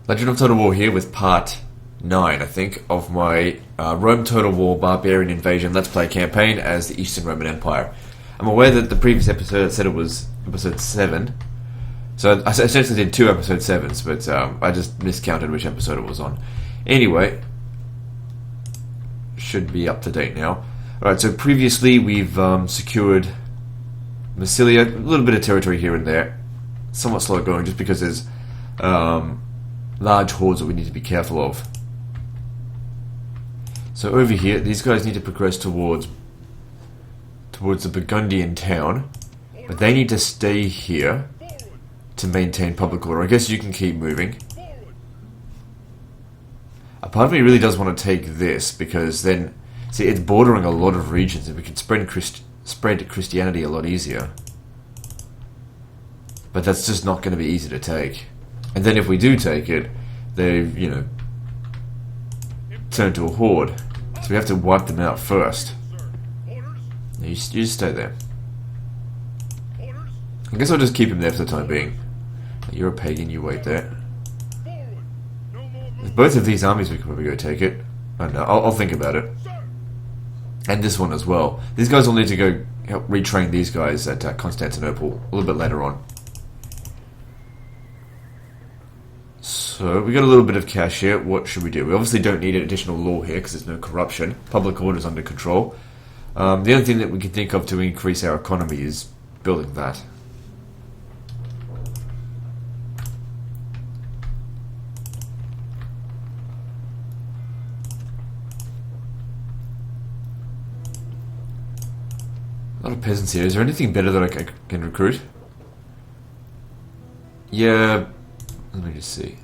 Legend of Total War here with part 9, I think, of my Rome Total War Barbarian Invasion Let's Play campaign as the Eastern Roman Empire. I'm aware that the previous episode said it was episode 7, so I essentially did 2 episode 7s, but I just miscounted which episode it was on. Anyway, should be up to date now. Alright, so previously we've secured Massilia, a little bit of territory here and there. Somewhat slow going just because there's large hordes that we need to be careful of. So over here, these guys need to progress towards the Burgundian town, but they need to stay here to maintain public order. I guess you can keep moving. A part of me really does want to take this, because then, see, it's bordering a lot of regions and we can spread Christianity a lot easier. But that's just not going to be easy to take. And then if we do take it, they, you know, turn to a horde. So we have to wipe them out first. You just stay there. I guess I'll just keep him there for the time being. You're a pagan, you wait there. With both of these armies we could probably go take it. I don't know, I'll think about it. And this one as well. These guys will need to go help retrain these guys at Constantinople a little bit later on. So, we got a little bit of cash here. What should we do? We obviously don't need an additional law here because there's no corruption. Public order is under control. The only thing that we can think of to increase our economy is building that. A lot of peasants here. Is there anything better that I can recruit? Yeah, let me just see.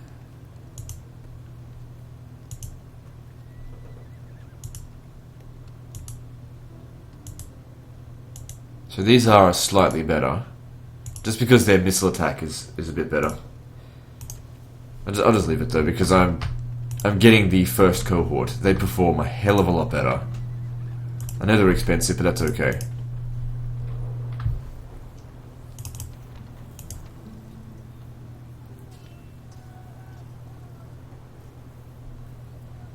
So these are slightly better, just because their missile attack is a bit better. I'll just leave it though, because I'm getting the first cohort. They perform a hell of a lot better. I know they're expensive, but that's okay.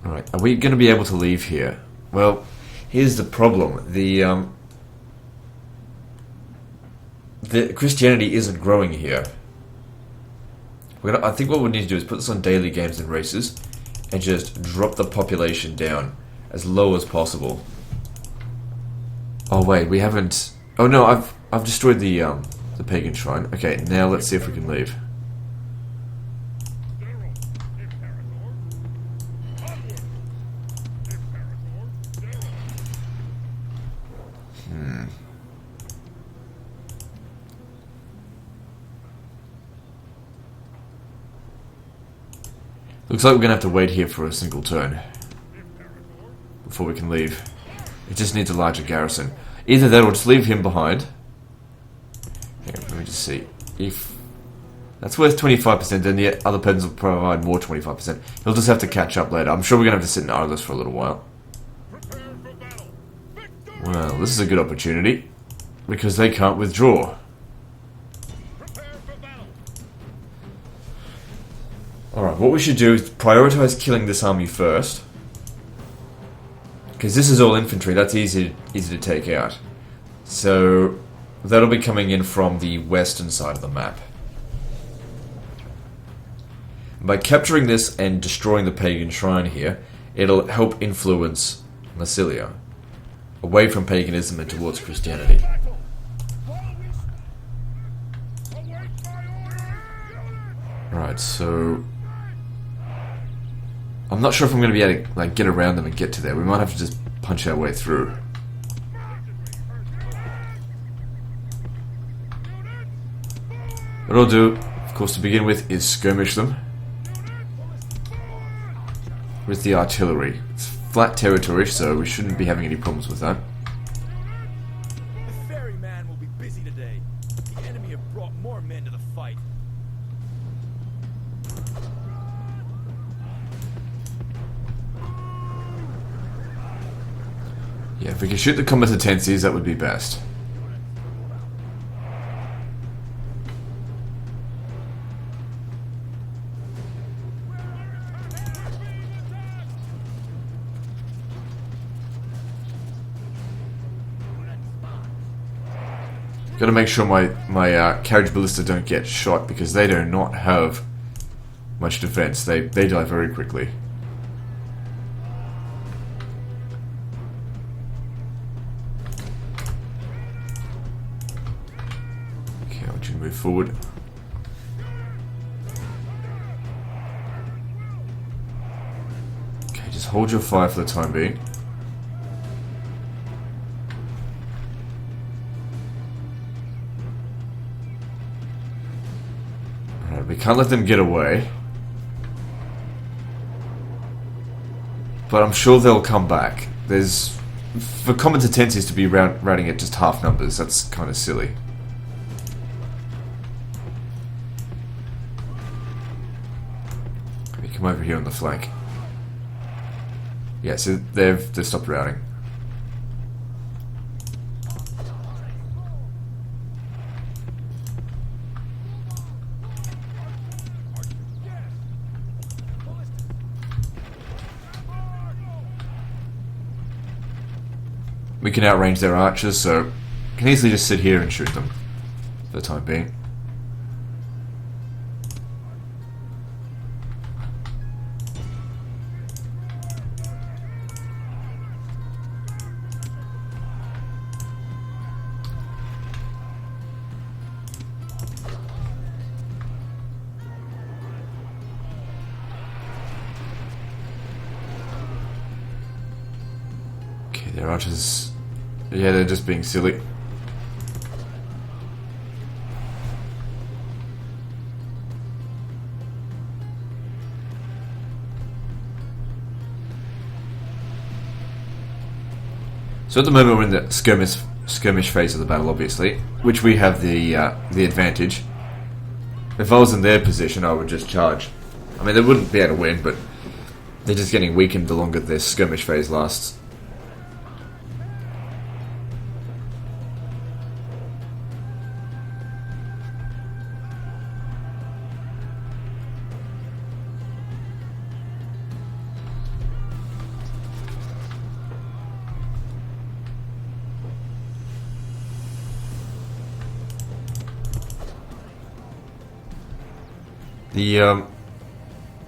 Alright, are we going to be able to leave here? Well, here's the problem. The Christianity isn't growing here. I think what we need to do is put this on daily games and races and just drop the population down as low as possible. Oh wait, we haven't... Oh no, I've destroyed the pagan shrine. Okay, now let's see if we can leave. Looks like we're going to have to wait here for a single turn before we can leave. It just needs a larger garrison. Either that or just leave him behind. Here, let me just see. If that's worth 25%, then the other peasants will provide more 25%. He'll just have to catch up later. I'm sure we're going to have to sit in idleness for a little while. Well, this is a good opportunity, because they can't withdraw. Alright, what we should do is prioritize killing this army first. Because this is all infantry, that's easy to take out. So, that'll be coming in from the western side of the map. By capturing this and destroying the pagan shrine here, it'll help influence Massilia away from paganism and towards Christianity. Alright, so... I'm not sure if I'm going to be able to like get around them and get to there. We might have to just punch our way through. What I'll do, of course, to begin with, is skirmish them with the artillery. It's flat territory, so we shouldn't be having any problems with that. The ferryman will be busy today. The enemy have brought more men to the fight. Yeah, if we could shoot the combatantes, that would be best. Gotta make sure my carriage ballista don't get shot, because they do not have much defense. They die very quickly. Okay, I want you to move forward. Okay, just hold your fire for the time being. We can't let them get away. But I'm sure they'll come back. There's... For combatant tenses to be routing at just half numbers, that's kind of silly. Let me come over here on the flank. Yeah, so they've stopped routing. We can outrange their archers, so can easily just sit here and shoot them for the time being. Okay, their archers... Yeah, they're just being silly. So at the moment we're in the skirmish phase of the battle, obviously, which we have the advantage. If I was in their position, I would just charge. I mean, they wouldn't be able to win, but they're just getting weakened the longer this skirmish phase lasts.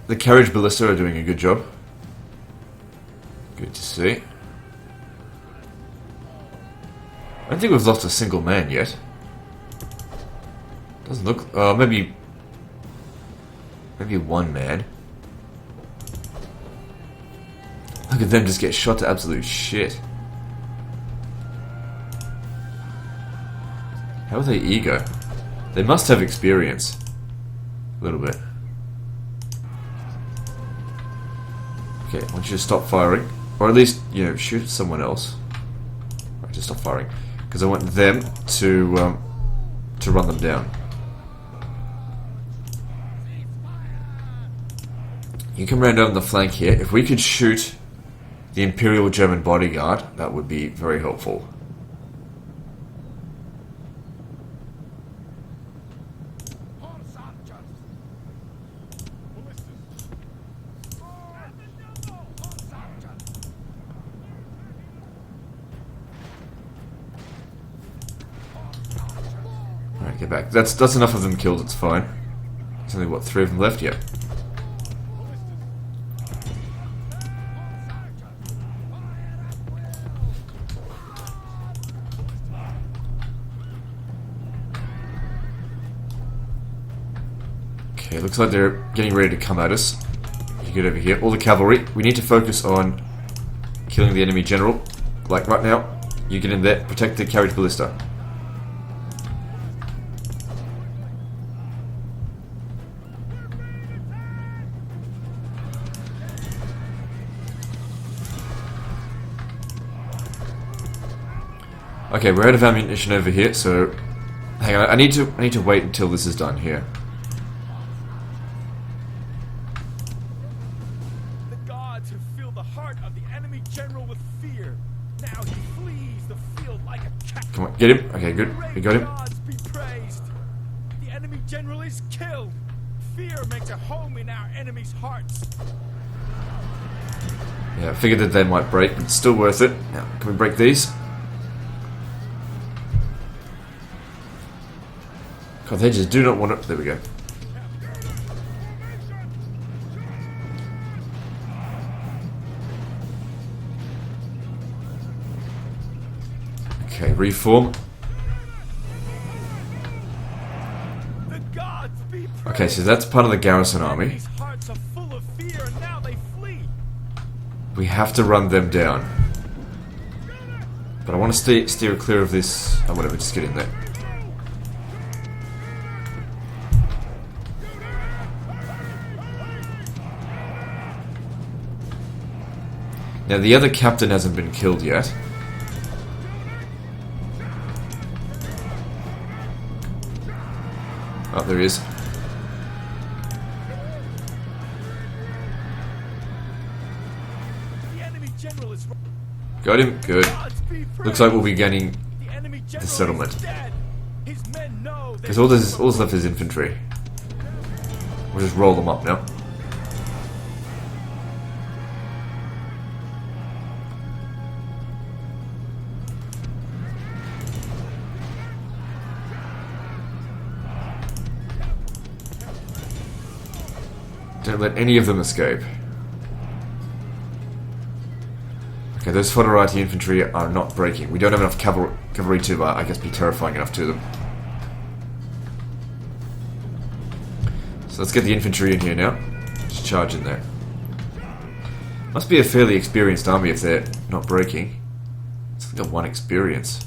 The carriage ballista are doing a good job. Good to see. I don't think we've lost a single man yet. Doesn't look... maybe one man. Look at them just get shot to absolute shit. How are they eager? They must have experience. A little bit. Okay, I want you to stop firing. Or at least, you know, shoot at someone else. Alright, just stop firing. Because I want them to run them down. You can run down the flank here. If we could shoot the Imperial German bodyguard, that would be very helpful. Alright, get back. That's enough of them killed, it's fine. There's only, what, 3 of them left? Yeah. Okay, looks like they're getting ready to come at us. You get over here. All the cavalry. We need to focus on killing the enemy general. Like right now. You get in there. Protect the carriage ballista. Okay, we're out of ammunition over here, so hang on. I need to wait until this is done here. The gods have filled the heart of the enemy general with fear. Now he flees the field like a cat. Come on, get him. Okay, good. We got him. Gods be praised. The enemy general is killed. Fear makes a home in our enemy's hearts. Yeah, I figured that they might break, but it's still worth it. Now, can we break these? God, they just do not want to... There we go. Okay, reform. The gods be praised. Okay, so that's part of the garrison army. These hearts are full of fear, and now they flee. We have to run them down. But I want to steer clear of this... Oh, whatever, just get in there. Now, the other captain hasn't been killed yet. Oh, there he is. The enemy general is Got him? Good. gods be praised. Looks like we'll be gaining The enemy general settlement. is dead. His men know they Because all that's left is infantry. We'll just roll them up now. Don't let any of them escape. Okay, those Foderati infantry are not breaking. We don't have enough cavalry to, I guess, be terrifying enough to them. So let's get the infantry in here now. Just charge in there. Must be a fairly experienced army if they're not breaking. It's like got one experience.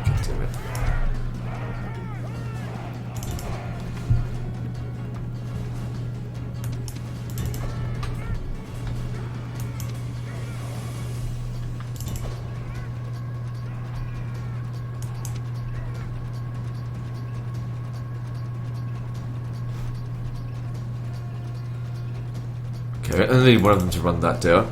God damn it. Okay, I need one of them to run that down.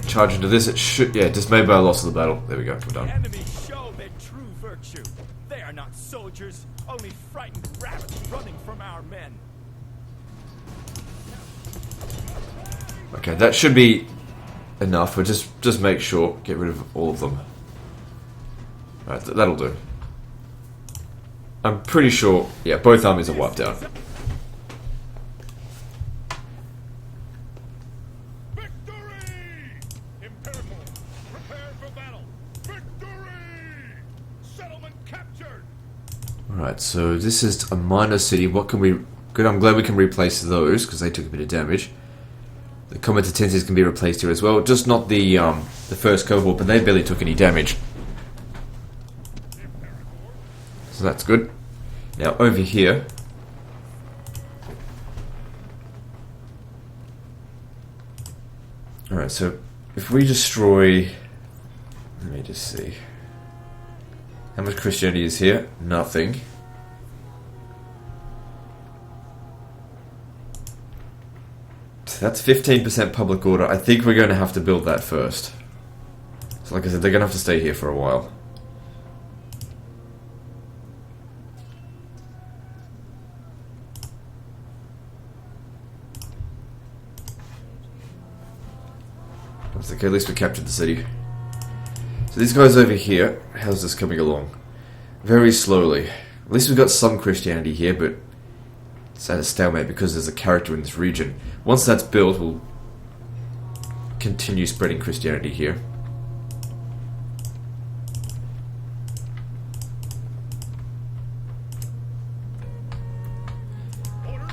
Charge into this, it should... Yeah, dismayed by a loss of the battle. There we go, we're The done. enemy show their true virtue. They are not soldiers, only frightened rabbits running from our men. Okay, that should be enough, but just make sure, get rid of all of them. Alright, that'll do. I'm pretty sure, yeah, both armies are wiped out. Victory! Imperator, prepare for battle. Victory! Settlement captured. Alright, so this is a minor city. What can we... Good, I'm glad we can replace those, because they took a bit of damage. The combat intensities can be replaced here as well. Just not the first cohort, but they barely took any damage. So that's good. Now over here... Alright, so if we destroy... Let me just see. How much Christianity is here? Nothing. So that's 15% public order. I think we're going to have to build that first. So like I said, they're going to have to stay here for a while. That's okay, at least we captured the city. So these guys over here, how's this coming along? Very slowly. At least we've got some Christianity here, but it's at a stalemate because there's a character in this region. Once that's built, we'll continue spreading Christianity here.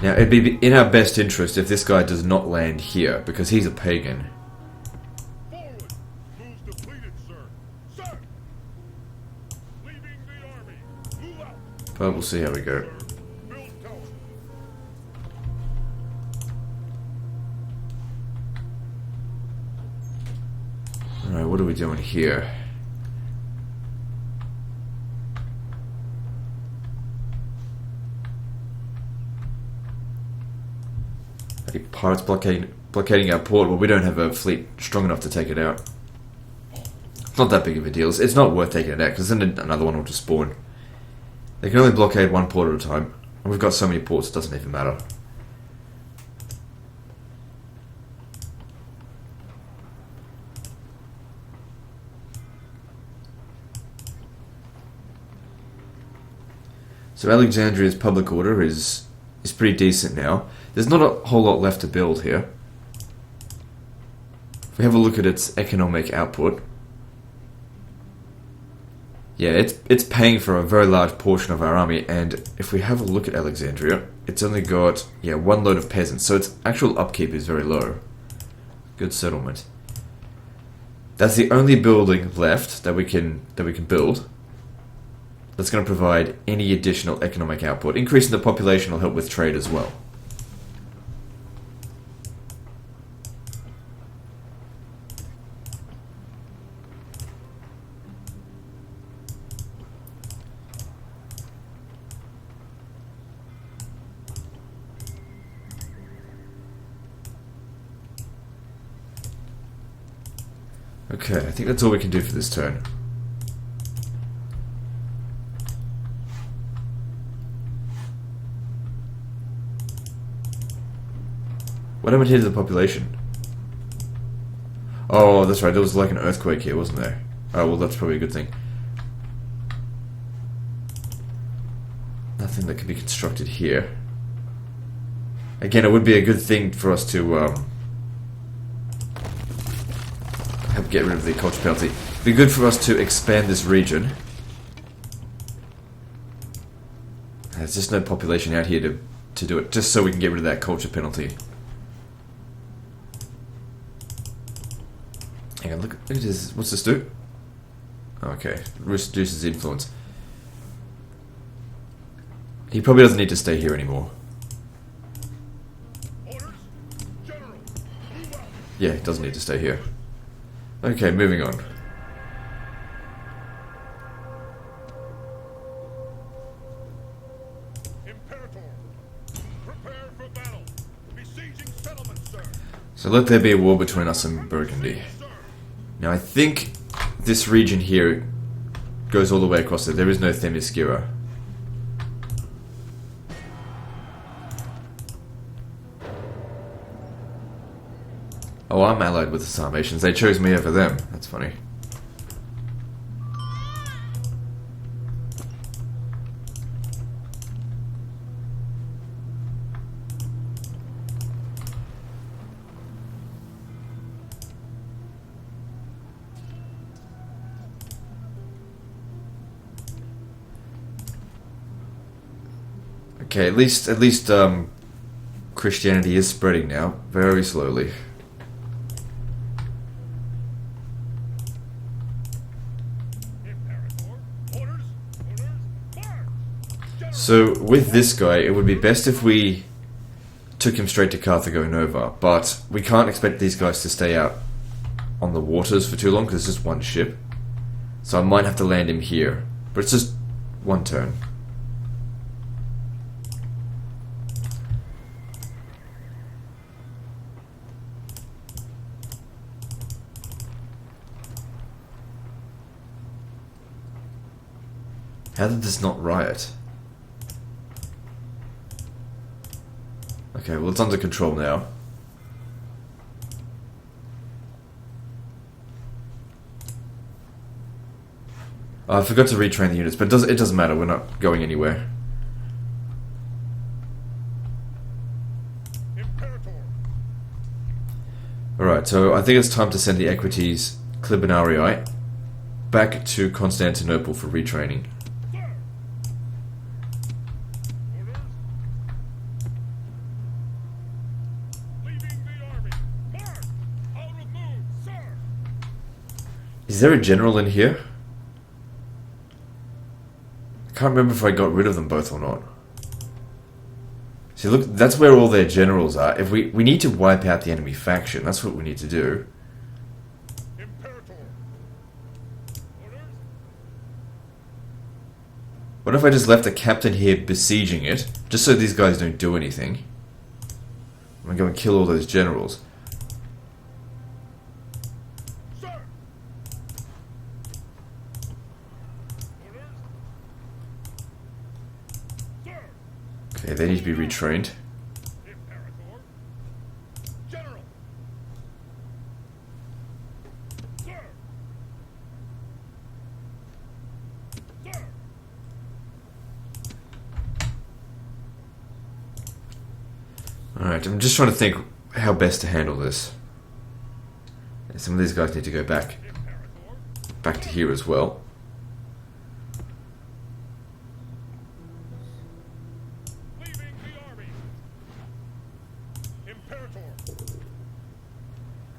Now, it'd be in our best interest if this guy does not land here, because he's a pagan. Forward! Moves depleted, sir. Sir! Leaving the army. Move out. But we'll see how we go. Build tower. Alright, what are we doing here? Any pirates blockading our port? Well, we don't have a fleet strong enough to take it out. It's not that big of a deal. It's not worth taking it out, because then another one will just spawn. They can only blockade one port at a time. And we've got so many ports, it doesn't even matter. So Alexandria's public order is pretty decent now. There's not a whole lot left to build here. If we have a look at its economic output, yeah, it's paying for a very large portion of our army, and if we have a look at Alexandria, it's only got, one load of peasants, so its actual upkeep is very low. Good settlement. That's the only building left that we can build that's going to provide any additional economic output. Increasing the population will help with trade as well. Okay, I think that's all we can do for this turn. What happened here to the population? Oh, that's right, there was like an earthquake here, wasn't there? Oh, well, that's probably a good thing. Nothing that can be constructed here. Again, it would be a good thing for us to help get rid of the culture penalty. It'd be good for us to expand this region. There's just no population out here to do it, just so we can get rid of that culture penalty. Hang on, look at this. What's this do? Okay, reduces influence. He probably doesn't need to stay here anymore. Orders, General. Move out. Yeah, he doesn't need to stay here. Okay, moving on. Imperator, prepare for battle. Besieging settlements, sir. So let there be a war between us and Burgundy. Sir. Now I think this region here goes all the way across it. There is no Themyscira. Oh, I'm allied with the Sarmatians. They chose me over them. That's funny. Okay, at least Christianity is spreading now, very slowly. So, with this guy, it would be best if we took him straight to Carthago Nova, but we can't expect these guys to stay out on the waters for too long, because it's just one ship. So I might have to land him here, but it's just one turn. How did this not riot? Okay, well it's under control now. Oh, I forgot to retrain the units, but it doesn't matter, we're not going anywhere. Alright, so I think it's time to send the Equites Clibanarii back to Constantinople for retraining. Is there a general in here? I can't remember if I got rid of them both or not. See, look, that's where all their generals are. If we need to wipe out the enemy faction, that's what we need to do. What if I just left a captain here besieging it, just so these guys don't do anything? I'm gonna go and kill all those generals. Okay, they need to be retrained. Alright, I'm just trying to think how best to handle this. And some of these guys need to go back to here as well.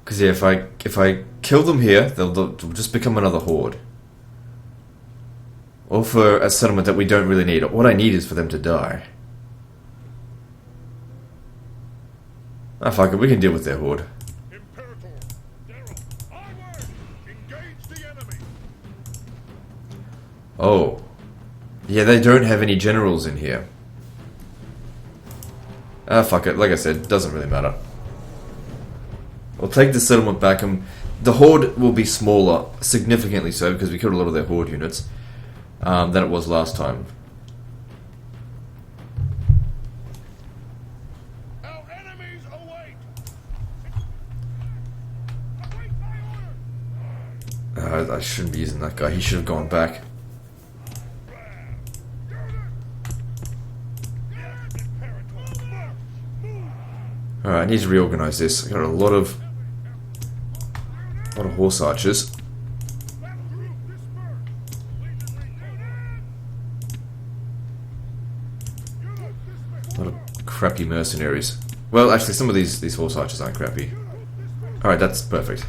Because yeah, if I kill them here, they'll just become another horde. Or for a settlement that we don't really need. What I need is for them to die. Ah, fuck it, we can deal with their horde. Oh. Yeah, they don't have any generals in here. Ah, fuck it, like I said, doesn't really matter. We'll take the settlement back. The horde will be smaller, significantly so, because we killed a lot of their horde units, than it was last time. Our enemies await. I shouldn't be using that guy. He should have gone back. Alright, I need to reorganize this. I got a lot of horse archers. A lot of crappy mercenaries. Well, actually, some of these horse archers aren't crappy. Alright, that's perfect.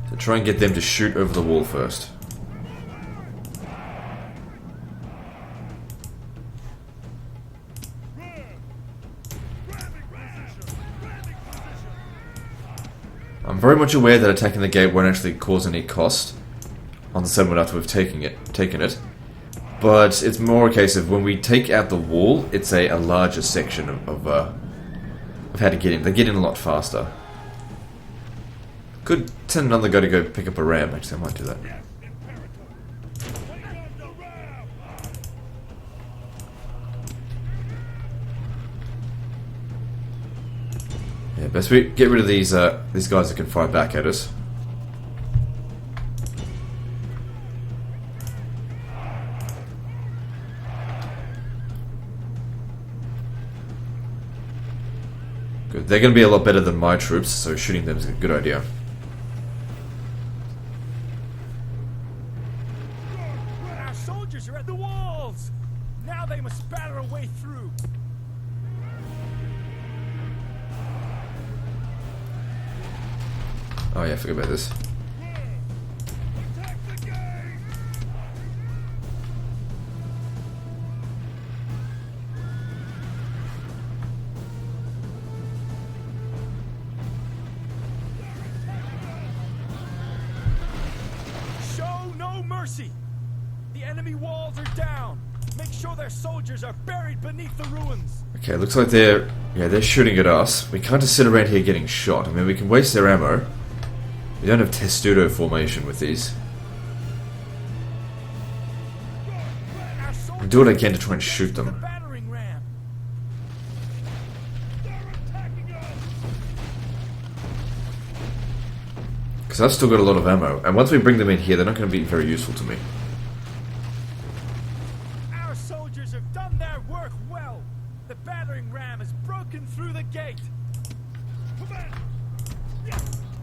So try and get them to shoot over the wall first. I'm very much aware that attacking the gate won't actually cause any cost on the settlement after we've taken it. But it's more a case of when we take out the wall, it's a larger section of how to get in. They get in a lot faster. Could send another guy to go pick up a ram. Actually, I might do that. Yeah, best we get rid of these guys that can fire back at us. Good. They're going to be a lot better than my troops, so shooting them is a good idea. Our soldiers are at the walls. Now they must batter a way through. Oh yeah, forget about this. Attack the gate. Show no mercy. The enemy walls are down. Make sure their soldiers are buried beneath the ruins. Okay, looks like they're shooting at us. We can't just sit around here getting shot. I mean, we can waste their ammo. We don't have testudo formation with these. I'll do what I can to try and shoot them. Because I've still got a lot of ammo, and once we bring them in here, they're not going to be very useful to me. Our soldiers have done their work well. The battering ram has broken through the gate.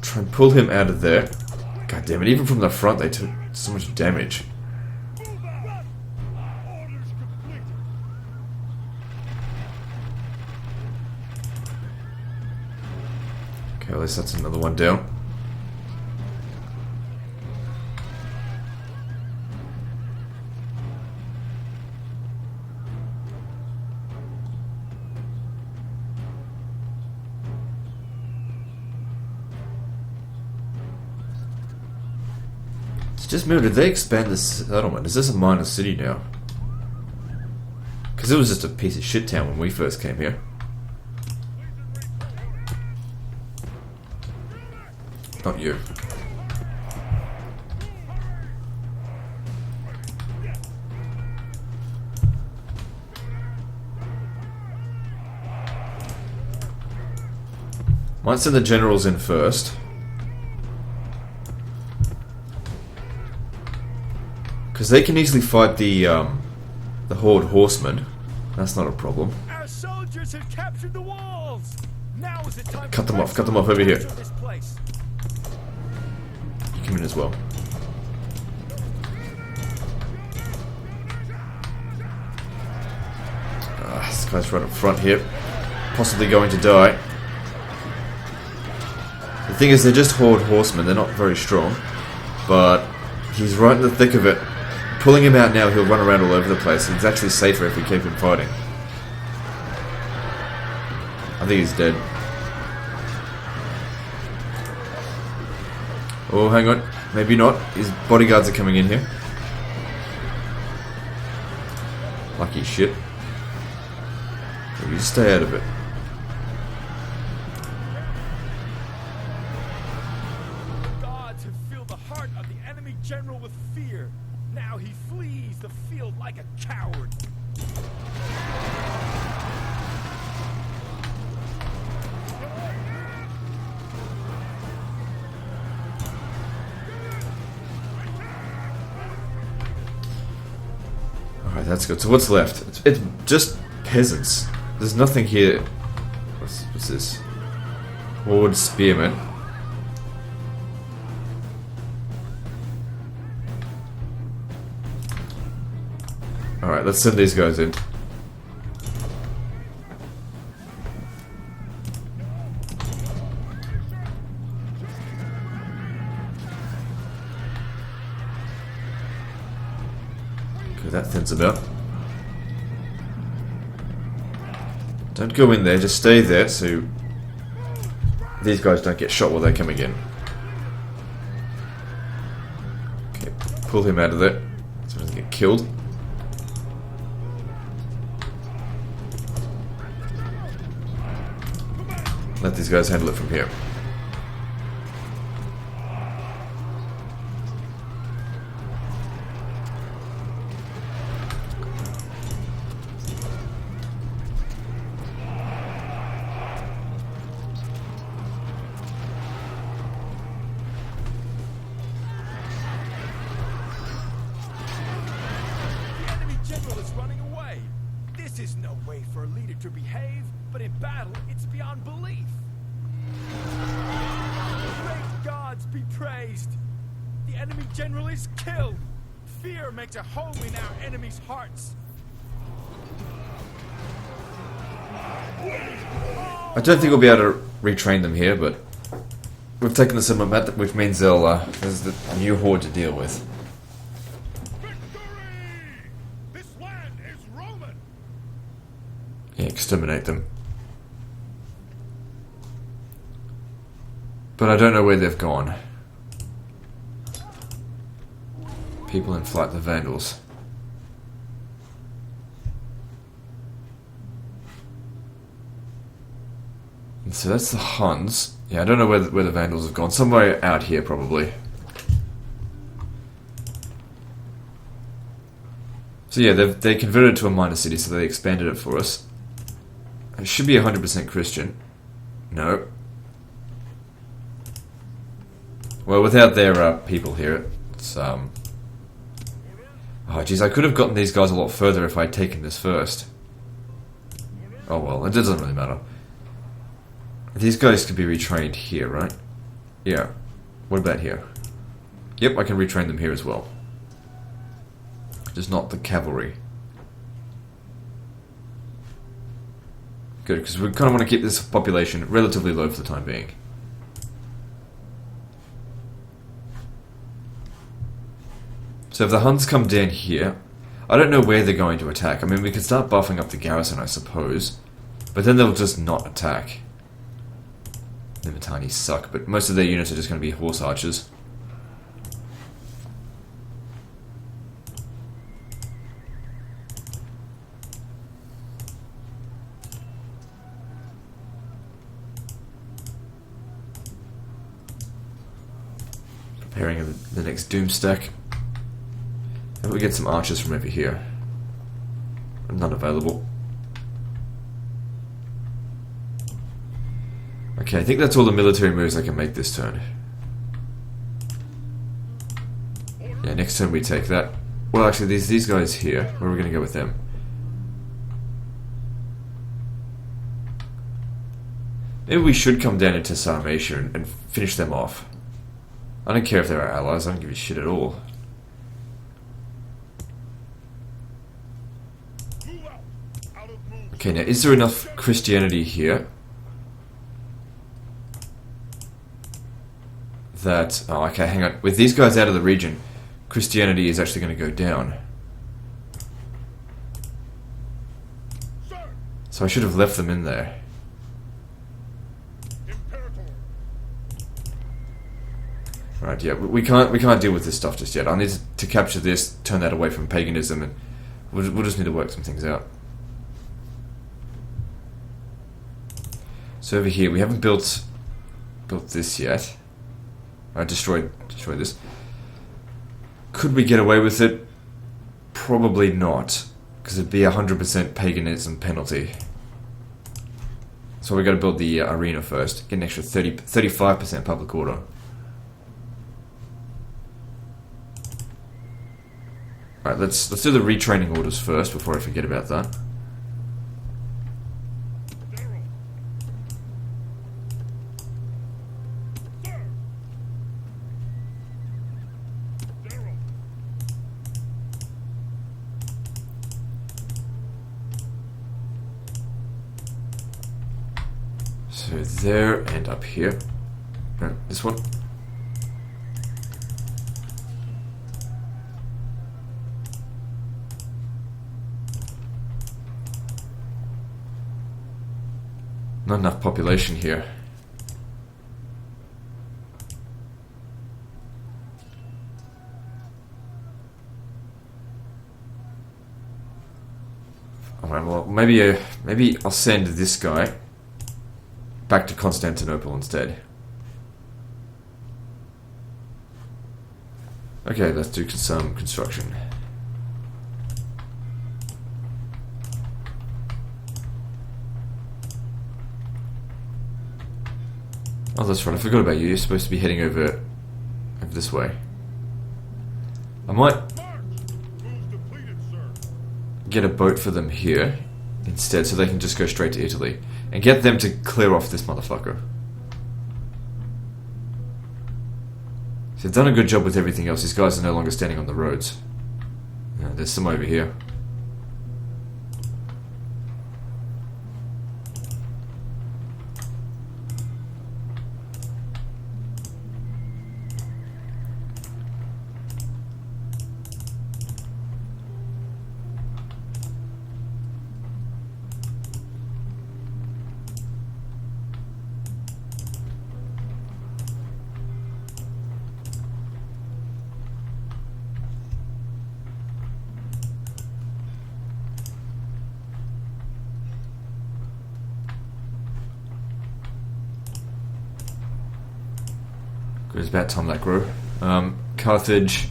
Try and pull him out of there. God damn it, even from the front they took so much damage. Okay, at least that's another one down. Just remember, did they expand the settlement? Is this a minor city now? Because it was just a piece of shit town when we first came here. Not you. Might send the generals in first. Because they can easily fight the horde horsemen. That's not a problem. Our soldiers have captured the walls. Now is the time. Cut them off over here. This place. You come in as well. This guy's right up front here. Possibly going to die. The thing is, they're just horde horsemen. They're not very strong. But he's right in the thick of it. Pulling him out now, he'll run around all over the place. It's actually safer if we keep him fighting. I think he's dead. Oh, hang on. Maybe not. His bodyguards are coming in here. Lucky shit. You just stay out of it. Gods have filled the heart of the enemy general with fear. Now he flees the field like a coward. Alright, that's good. So what's left? It's just peasants. There's nothing here. What's this? Horde spearmen. Alright, let's send these guys in. Okay, that thins about. Don't go in there, just stay there so these guys don't get shot while they're coming in. Okay, pull him out of there so he doesn't get killed. Let these guys handle it from here. This is no way for a leader to behave, but in battle, it's beyond belief. Great gods be praised. The enemy general is killed. Fear makes a home in our enemies' hearts. I don't think we'll be able to retrain them here, but we've taken the similar method, which means there's a new horde to deal with. Yeah, exterminate them. But I don't know where they've gone. People in flight, the Vandals. And so that's the Huns. Yeah, I don't know where the Vandals have gone. Somewhere out here, probably. So yeah, they converted to a minor city, so they expanded it for us. It should be 100% Christian. No. Well, without their people here, it's Oh jeez, I could have gotten these guys a lot further if I'd taken this first. Oh well, it doesn't really matter. These guys could be retrained here, right? Yeah. What about here? Yep, I can retrain them here as well. Just not the cavalry. Good, because we kind of want to keep this population relatively low for the time being. So if the Huns come down here, I don't know where they're going to attack. I mean, we could start buffing up the garrison, I suppose. But then they'll just not attack. The Mitanni suck, but most of their units are just going to be horse archers. Preparing the next doom stack. And we get some archers from over here. None available. Okay, I think that's all the military moves I can make this turn. Yeah, next turn we take that. Well, actually, these guys here. Where are we going to go with them? Maybe we should come down into Sarmatia and finish them off. I don't care if they're our allies, I don't give a shit at all. Okay, now is there enough Christianity here that... Oh, okay, hang on. With these guys out of the region, Christianity is actually going to go down. So I should have left them in there. Right, yeah, we can't deal with this stuff just yet. I need to capture this, turn that away from paganism, and we'll just need to work some things out. So over here, we haven't built this yet. I destroyed this. Could we get away with it? Probably not, because it'd be a 100% paganism penalty. So we got to build the arena first. Get an extra 35% public order. Alright, let's do the retraining orders first before I forget about that. So there and up here. No, this one. Not enough population here. Alright, well, maybe I'll send this guy back to Constantinople instead. Okay, let's do some construction. Oh, that's right, I forgot about you. You're supposed to be heading over this way. I might get a boat for them here instead, so they can just go straight to Italy. And get them to clear off this motherfucker. So they've done a good job with everything else. These guys are no longer standing on the roads. Yeah, there's some over here. It's about time that grew. Carthage.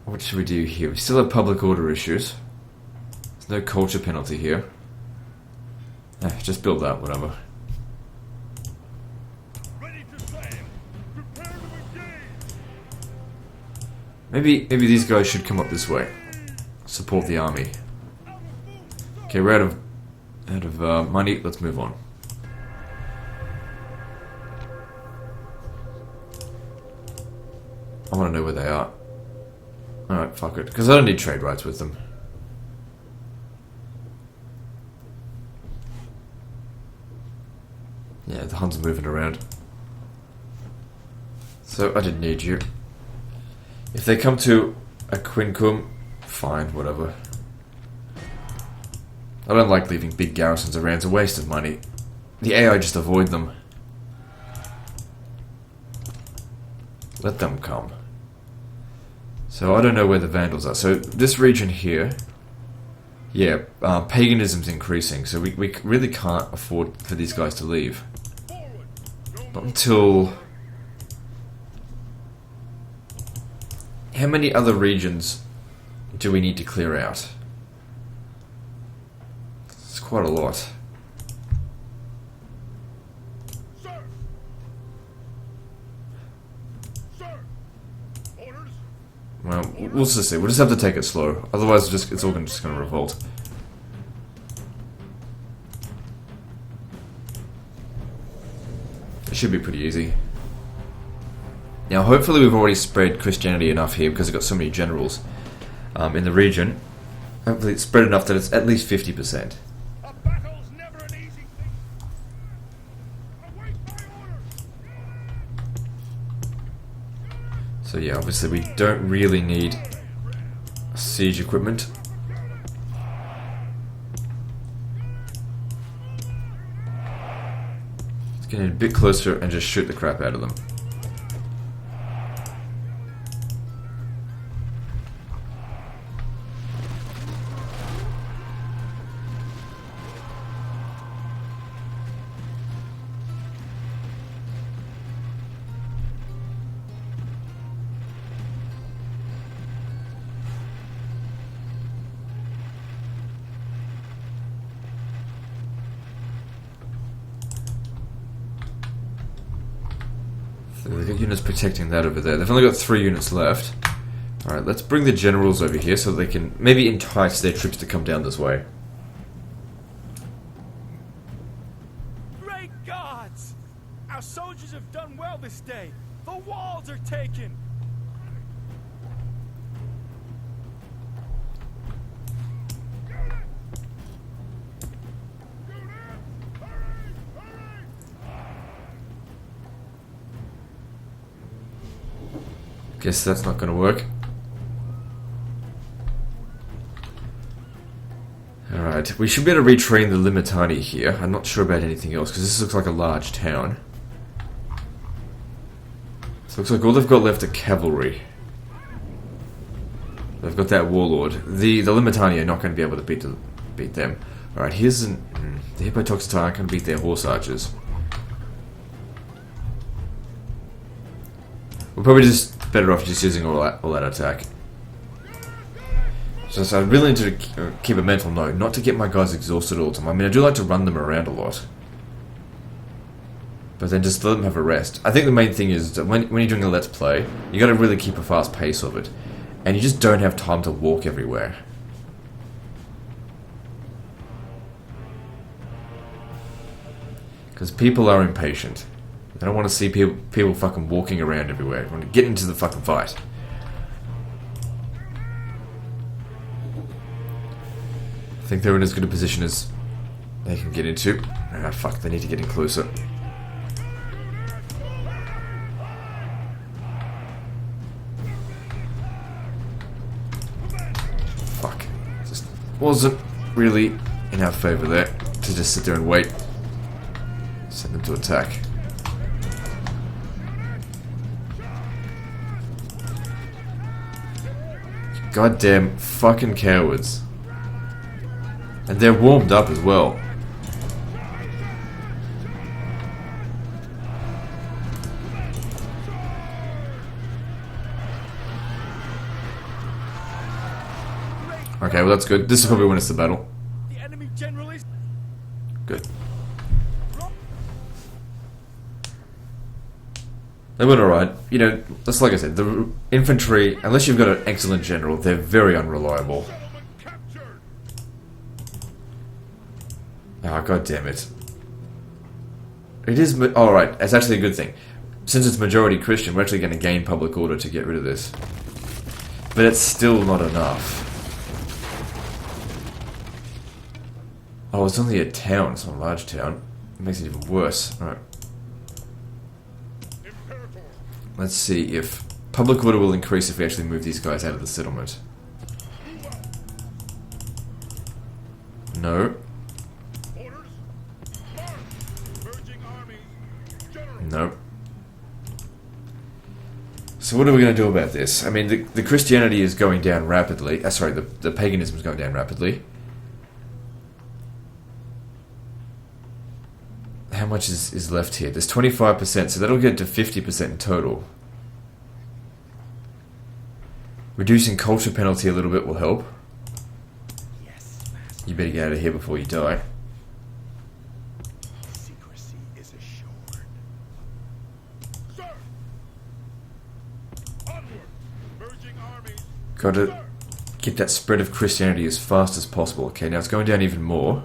What should we do here? We still have public order issues. There's no culture penalty here. Just build that, whatever. Ready to sail. Prepare to engage. Maybe these guys should come up this way. Support the army. Okay, we're out of money. Let's move on. I want to know where they are. Alright, fuck it. Because I don't need trade rights with them. Yeah, the Huns are moving around. So, I didn't need you. If they come to a quincum, fine, whatever. I don't like leaving big garrisons around. It's a waste of money. The AI just avoid them. Let them come. So I don't know where the Vandals are. So this region here, yeah, paganism's increasing. So we really can't afford for these guys to leave. Not until... How many other regions do we need to clear out? It's quite a lot. Well, we'll just see. We'll just have to take it slow. Otherwise, it's all just going to revolt. should be pretty easy. Now, hopefully we've already spread Christianity enough here because we've got so many generals in the region. Hopefully it's spread enough that it's at least 50%. A battle's never an easy thing. Await my orders. So yeah, obviously we don't really need siege equipment. Let's get in a bit closer and just shoot the crap out of them. So they've got units protecting that over there. They've only got 3 units left. Alright, let's bring the generals over here so they can maybe entice their troops to come down this way. Great gods! Our soldiers have done well this day. The walls are taken. Guess that's not going to work. Alright, we should be able to retrain the Limitani here. I'm not sure about anything else, because this looks like a large town. So it looks like all they've got left are cavalry. They've got that warlord. The Limitani are not going to be able to beat them. Alright, here's the Hippotoxotai aren't going to beat their horse archers. We're probably just better off just using all that attack. So I really need to keep a mental note, not to get my guys exhausted all the time. I mean, I do like to run them around a lot. But then just let them have a rest. I think the main thing is that when you're doing a let's play, you got to really keep a fast pace of it. And you just don't have time to walk everywhere. Because people are impatient. I don't want to see people fucking walking around everywhere. I want to get into the fucking fight. I think they're in as good a position as they can get into. Ah, fuck, they need to get in closer. Fuck. Just wasn't really in our favour there to just sit there and wait. Send them to attack. Goddamn fucking cowards. And they're warmed up as well. Okay, well that's good. This is probably when it's the battle. The enemy general is Good. They went alright. You know, that's like I said, the infantry, unless you've got an excellent general, they're very unreliable. Ah, god damn it. It is... Alright, it's actually a good thing. Since it's majority Christian, we're actually going to gain public order to get rid of this. But it's still not enough. Oh, it's only a town. It's not a large town. It makes it even worse. Alright. Let's see if public order will increase if we actually move these guys out of the settlement. No. No. So what are we going to do about this? I mean, the Christianity is going down rapidly. Sorry, the paganism is going down rapidly. How much is left here? There's 25%, so that'll get to 50% in total. Reducing culture penalty a little bit will help. yes. You better get out of here before you die. Secrecy is assured. Sir. Onward. Merging armies. Gotta get that spread of Christianity as fast as possible. Okay, now it's going down even more.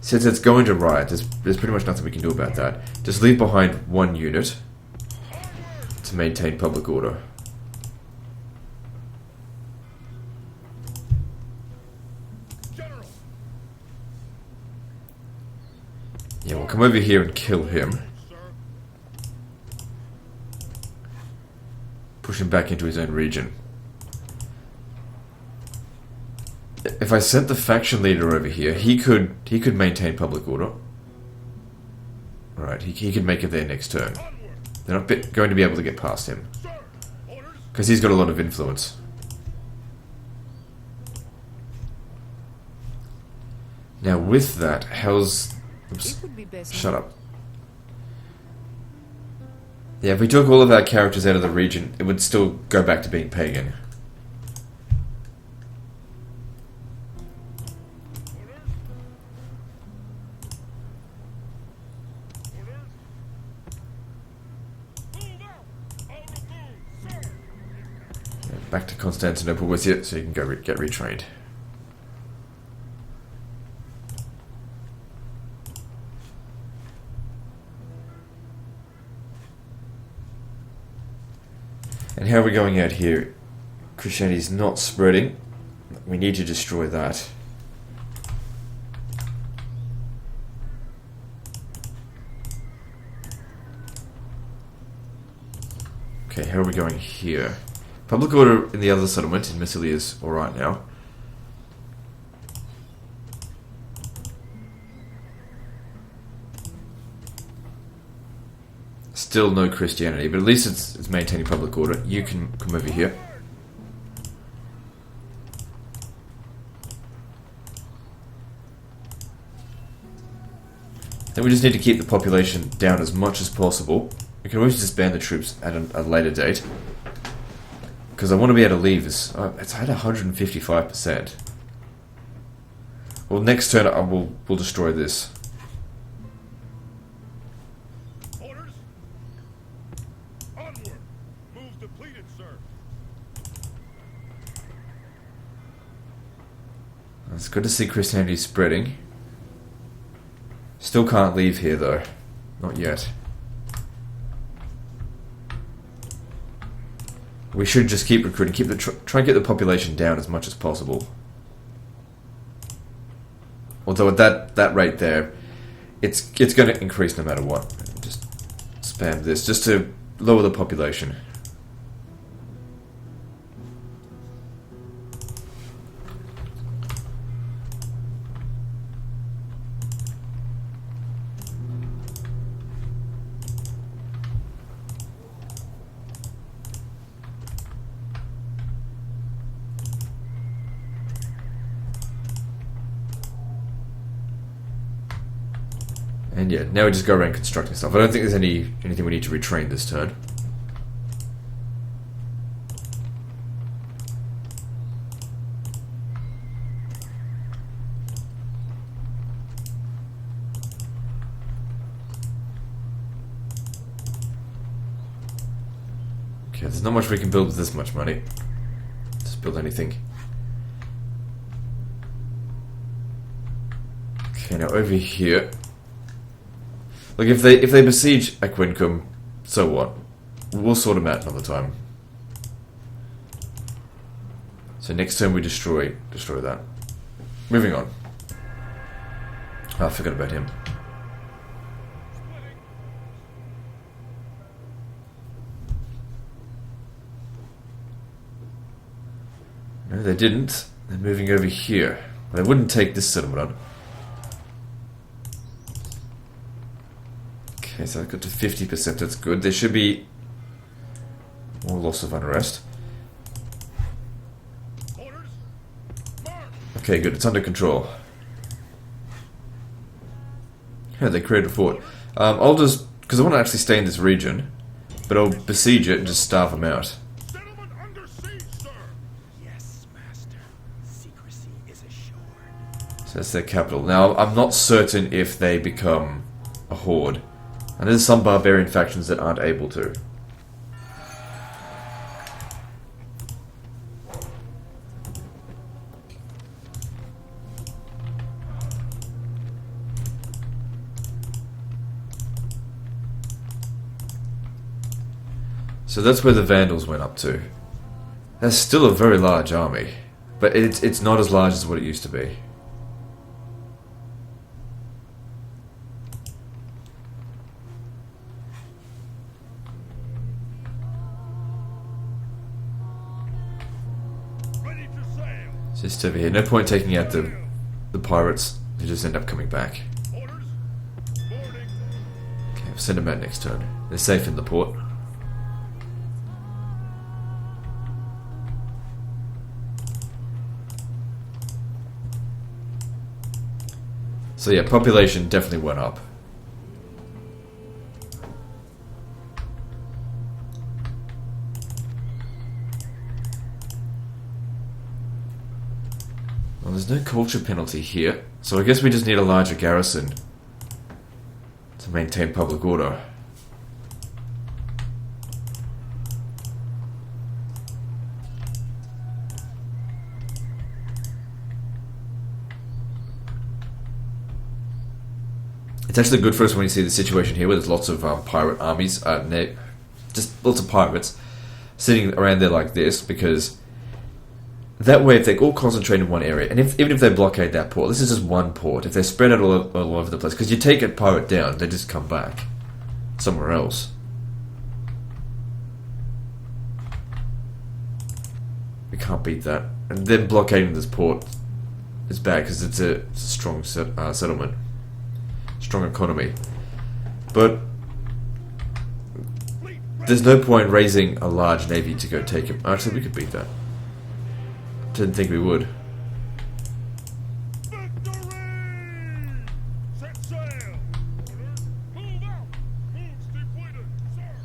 Since it's going to riot, there's pretty much nothing we can do about that. Just leave behind one unit to maintain public order. Yeah, we'll come over here and kill him. Push him back into his own region. If I sent the faction leader over here, he could maintain public order. Right, he could make it there next turn. They're not going to be able to get past him. Because he's got a lot of influence. Now with that, how's... Oops, shut up. Yeah, if we took all of our characters out of the region, it would still go back to being pagan. Back to Constantinople with you, so you can go get retrained. And how are we going out here? Christianity is not spreading. We need to destroy that. Okay, how are we going here? Public order in the other settlement in Massilia is alright now. Still no Christianity, but at least it's maintaining public order. You can come over here. Then we just need to keep the population down as much as possible. We can always disband the troops at a later date. Because I want to be able to leave this. It's at 155%. Well, next turn we'll destroy this. Orders. Onward. Move depleted, sir. It's good to see Christianity spreading. Still can't leave here though. Not yet. We should just keep recruiting, try and get the population down as much as possible. Although at that rate there, it's going to increase no matter what. Just spam this, just to lower the population. And yeah, now we just go around constructing stuff. I don't think there's anything we need to retrain this turn. Okay, there's not much we can build with this much money. Just build anything. Okay, now over here. Look, if they besiege Aquincum, so what? We'll sort them out another time. So next turn we destroy that. Moving on. Oh, I forgot about him. No, they didn't. They're moving over here. They wouldn't take this settlement on. Okay, so I got to 50%, that's good. There should be more loss of unrest. Okay, good, it's under control. Yeah, they created a fort. I'll just, because I want to actually stay in this region, but I'll besiege it and just starve them out. Settlement under siege, sir. Yes, master. Secrecy is assured. So that's their capital. Now, I'm not certain if they become a horde. And there's some barbarian factions that aren't able to. So that's where the Vandals went up to. That's still a very large army, but it's not as large as what it used to be. Ready to sail. Just over here. No point taking out the pirates. They just end up coming back. Orders. Boarding. Okay, I'll send them out next turn. They're safe in the port. So yeah, population definitely went up. Well, there's no culture penalty here, so I guess we just need a larger garrison to maintain public order. It's actually good for us when you see the situation here where there's lots of pirate armies, just lots of pirates sitting around there like this, because that way if they all concentrate in one area, and even if they blockade that port, this is just one port, if they're spread out all over the place, because you take a pirate down, they just come back somewhere else. We can't beat that. And then blockading this port is bad because it's a strong settlement. Strong economy, but there's no point raising a large navy to go take him. Actually, we could beat that. Didn't think we would. Victory! Set sail. Orders. Move out. Moves depleted, sir.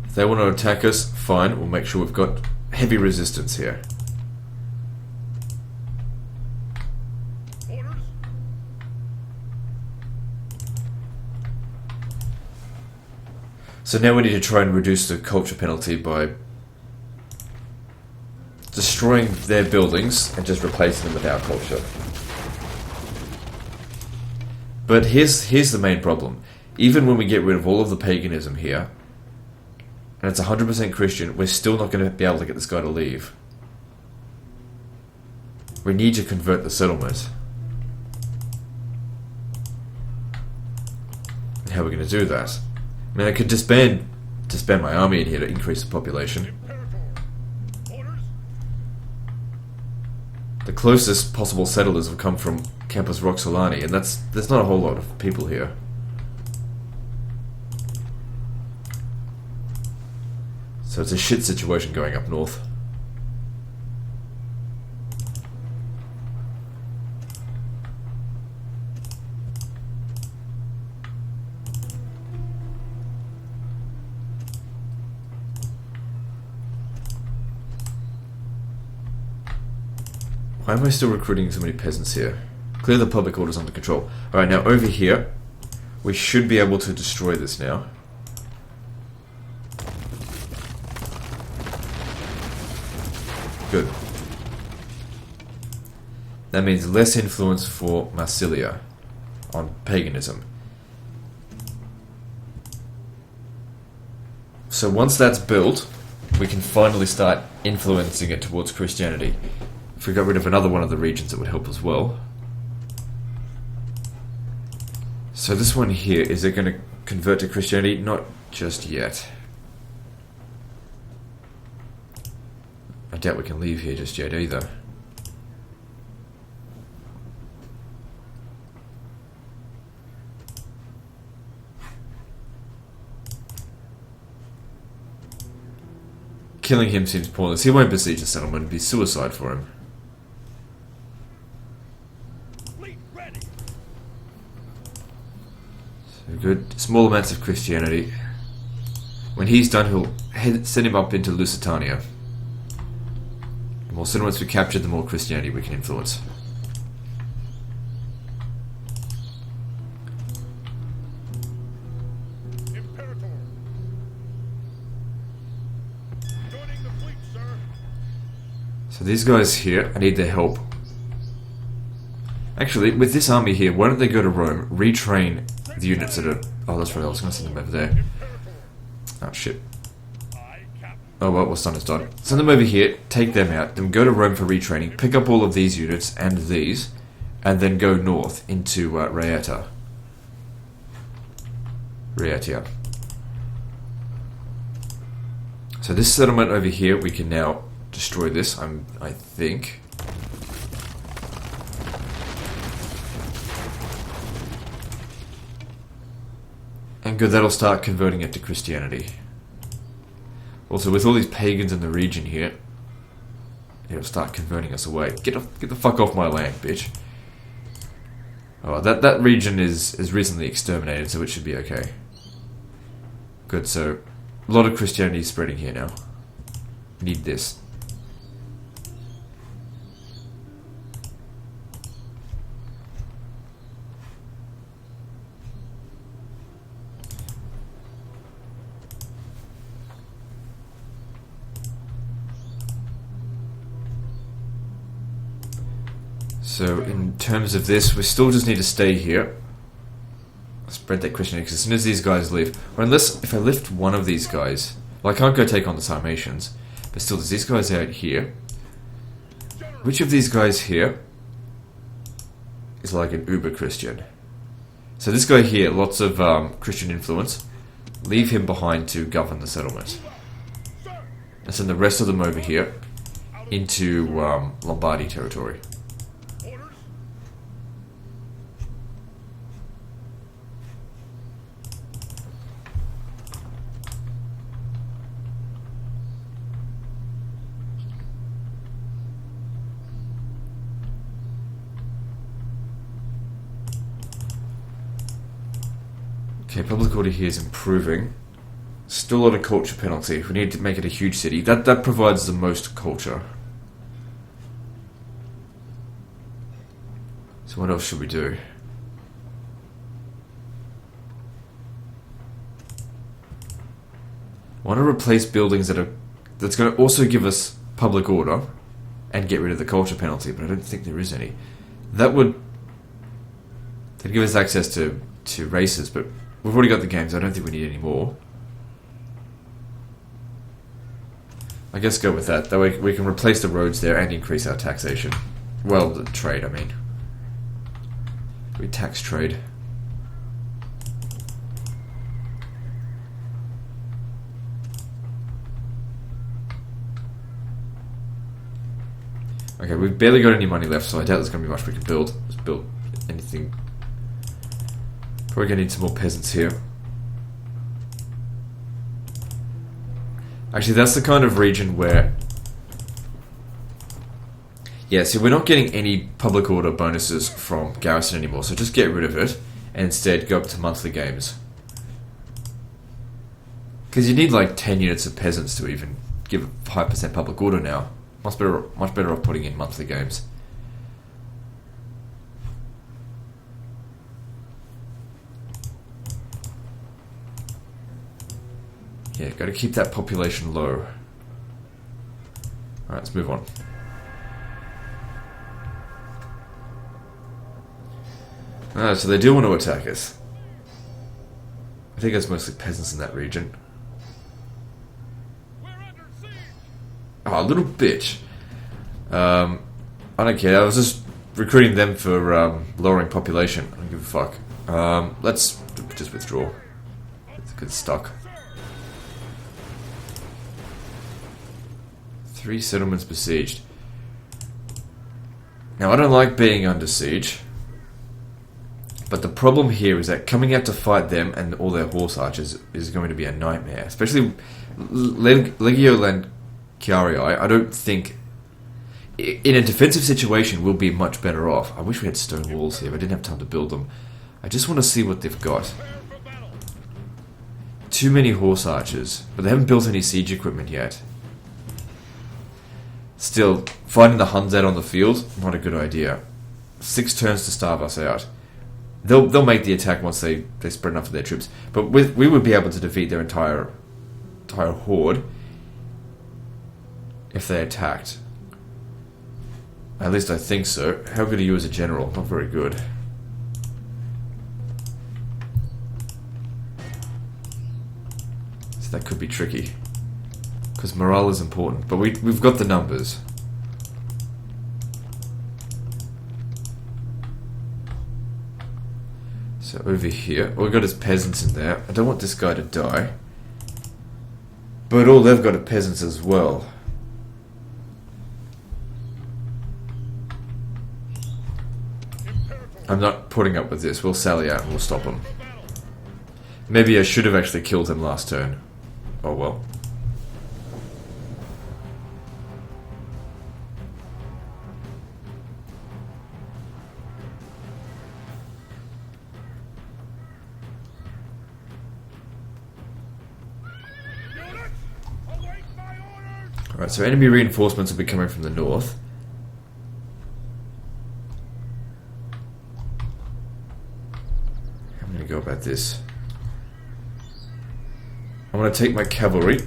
If they want to attack us, fine. We'll make sure we've got heavy resistance here. So now we need to try and reduce the culture penalty by destroying their buildings and just replacing them with our culture. But here's the main problem. Even when we get rid of all of the paganism here, and it's 100% Christian, we're still not going to be able to get this guy to leave. We need to convert the settlement. And how are we going to do that? I mean, I could disband my army in here to increase the population. Orders. The closest possible settlers have come from Campus Roxolani, and there's not a whole lot of people here. So it's a shit situation going up north. Why am I still recruiting so many peasants here? Clear the public orders under control. Alright, now over here, we should be able to destroy this now. Good. That means less influence for Marsilia on paganism. So once that's built, we can finally start influencing it towards Christianity. If we got rid of another one of the regions, it would help as well. So this one here, is it going to convert to Christianity? Not just yet. I doubt we can leave here just yet either. Killing him seems pointless. He won't besiege the settlement. It'd be suicide for him. So good. Small amounts of Christianity. When he's done, he'll send him up into Lusitania. The more settlements we capture, the more Christianity we can influence. So these guys here, I need their help. Actually, with this army here, why don't they go to Rome, retrain the units that are... Oh, that's right, I was going to send them over there. Oh, shit. Oh, well, what's done is done. Send them over here, take them out, then go to Rome for retraining, pick up all of these units and these, and then go north into Raetia. So this settlement over here, we can now destroy this, I think. And good, that'll start converting it to Christianity. Also, with all these pagans in the region here, it'll start converting us away. Get the fuck off my land, bitch. Oh, that region is recently exterminated, so it should be okay. Good, so a lot of Christianity is spreading here now. Need this. So in terms of this, we still just need to stay here. Spread that Christianity, because as soon as these guys leave, or unless, if I lift one of these guys, well, I can't go take on the Sarmatians, but still, there's these guys out here. Which of these guys here is like an uber Christian? So this guy here, lots of Christian influence. Leave him behind to govern the settlement. And send the rest of them over here into Lombardy territory. Okay, public order here is improving. Still a lot of culture penalty. We need to make it a huge city. That provides the most culture. So what else should we do? I want to replace buildings that's going to also give us public order and get rid of the culture penalty, but I don't think there is any. That'd give us access to races, but we've already got the games. I don't think we need any more. I guess go with that. That way we can replace the roads there and increase our taxation. Well, the trade, I mean. We tax trade. Okay, we've barely got any money left, so I doubt there's going to be much we can build. Let's build anything. Probably going to need some more peasants here. Actually, that's the kind of region where... Yeah, so we're not getting any public order bonuses from Garrison anymore, so just get rid of it, and instead go up to monthly games. Because you need like 10 units of peasants to even give a 5% public order now. Much better off putting in monthly games. Yeah, got to keep that population low. Alright, let's move on. So they do want to attack us. I think it's mostly peasants in that region. Oh, little bitch. I don't care. I was just recruiting them for lowering population. I don't give a fuck. Let's just withdraw. It's good stuck. 3 settlements besieged. Now, I don't like being under siege. But the problem here is that coming out to fight them and all their horse archers is going to be a nightmare. Especially Legio Lanciarii, I don't think... In a defensive situation, we'll be much better off. I wish we had stone walls here, but I didn't have time to build them. I just want to see what they've got. Too many horse archers, but they haven't built any siege equipment yet. Still, fighting the Huns out on the field, not a good idea. 6 turns to starve us out. They'll make the attack once they spread enough of their troops. But we would be able to defeat their entire horde if they attacked. At least I think so. How good are you as a general? Not very good. So that could be tricky. Because morale is important. But we've got the numbers. So over here, all we've got is peasants in there. I don't want this guy to die. But all they've got are peasants as well. I'm not putting up with this. We'll sally out and we'll stop them. Maybe I should have actually killed him last turn. Oh well. Alright, so enemy reinforcements will be coming from the north. I'm going to go about this. I'm going to take my cavalry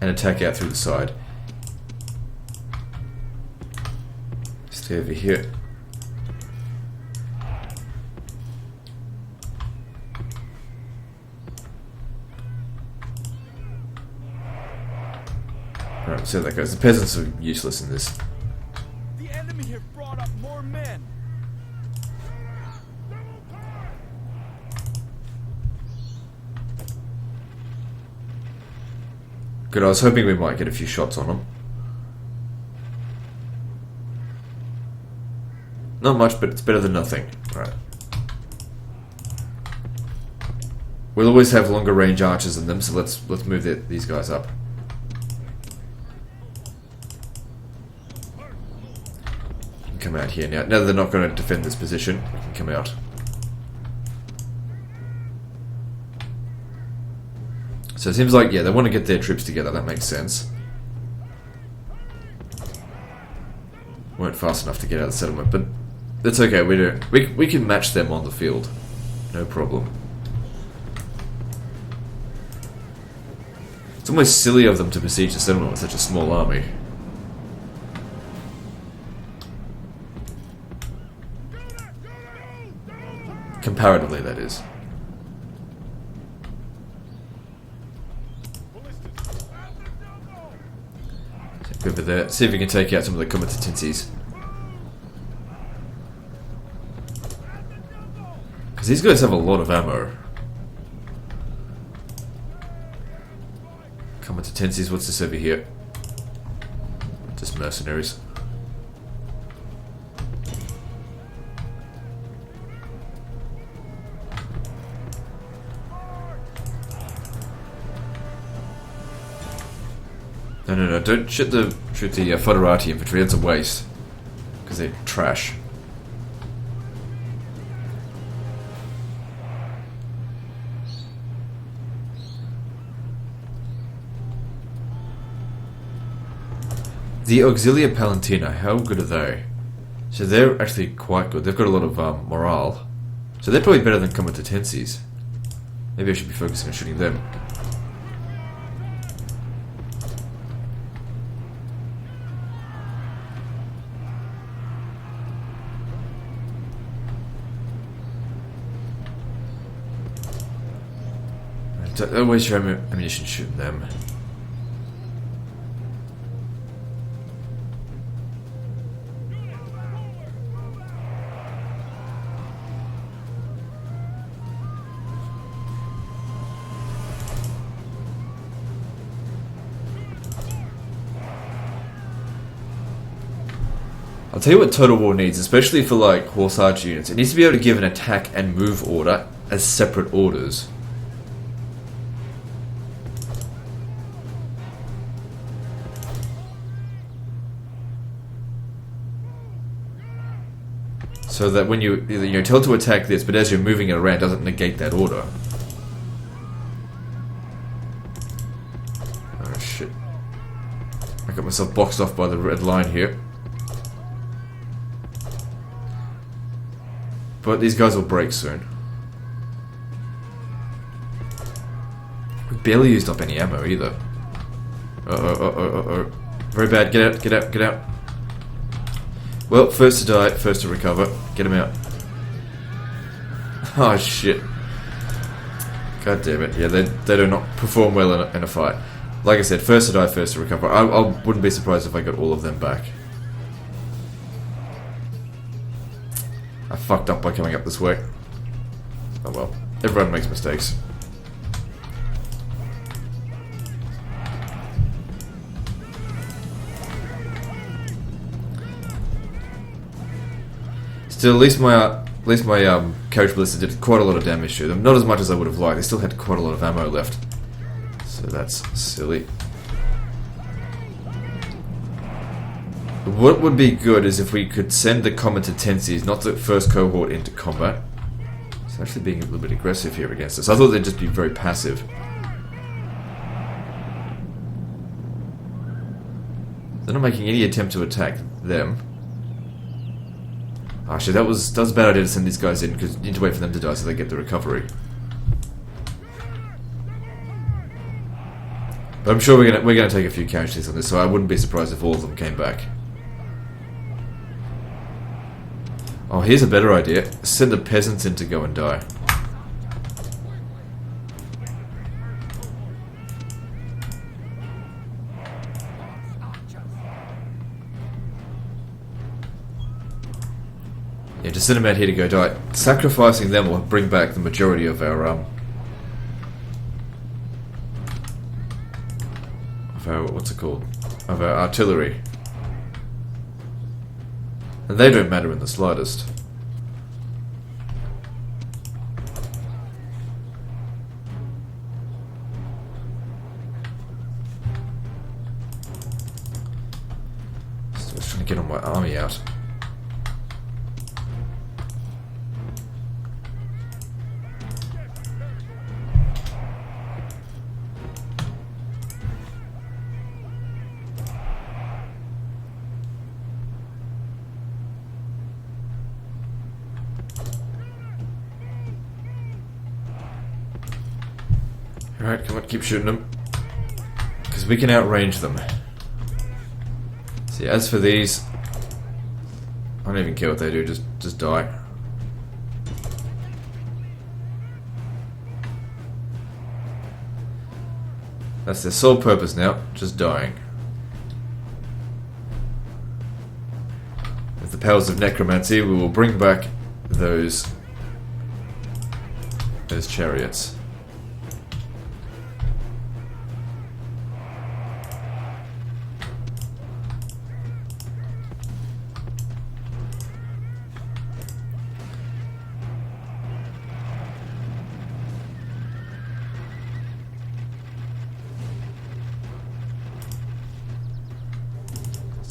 and attack out through the side. Stay over here. Alright, so that goes. The peasants are useless in this. The enemy have brought up more men. Good, I was hoping we might get a few shots on them. Not much, but it's better than nothing. Alright. We'll always have longer range archers than them, so let's move these guys up. Come out here now. Now that they're not going to defend this position, we can come out. So it seems like, yeah, they want to get their troops together. That makes sense. Weren't fast enough to get out of the settlement, but that's okay. We can match them on the field. No problem. It's almost silly of them to besiege the settlement with such a small army. Comparatively, that is. Go over there. See if we can take out some of the comitatenses. Because these guys have a lot of ammo. Comitatenses, what's this over here? Just mercenaries. No, don't shoot the Foderati infantry, that's a waste. Because they're trash. The Auxilia Palentina, how good are they? So they're actually quite good. They've got a lot of morale. So they're probably better than Comitatenses. Maybe I should be focusing on shooting them. Don't waste your ammunition shooting them. I'll tell you what Total War needs, especially for like horse archer units. It needs to be able to give an attack and move order as separate orders. So that when you're told to attack this, but as you're moving it around, it doesn't negate that order. Oh shit. I got myself boxed off by the red line here. But these guys will break soon. We barely used up any ammo either. Uh-oh. Very bad. Get out, get out, get out. Well, first to die, first to recover. Get him out. Oh, shit. God damn it. Yeah, they do not perform well in a fight. Like I said, first to die, first to recover. I wouldn't be surprised if I got all of them back. I fucked up by coming up this way. Oh well. Everyone makes mistakes. Still, at least my coach ballista did quite a lot of damage to them. Not as much as I would have liked. They still had quite a lot of ammo left. So that's silly. What would be good is if we could send the combatant tensies, not the first cohort, into combat. It's actually being a little bit aggressive here against us. I thought they'd just be very passive. They're not making any attempt to attack them. Actually, that was a bad idea to send these guys in, because you need to wait for them to die so they get the recovery. But I'm sure we're gonna take a few casualties on this, so I wouldn't be surprised if all of them came back. Oh, here's a better idea. Send the peasants in to go and die. Yeah, just send them out here to go die. Sacrificing them will bring back the majority of our what's it called? Of our artillery. And they don't matter in the slightest. So I was trying to get all my army out. Alright, come on, keep shooting them. Because we can outrange them. See, as for these, I don't even care what they do, just die. That's their sole purpose now, just dying. With the powers of necromancy, we will bring back those chariots.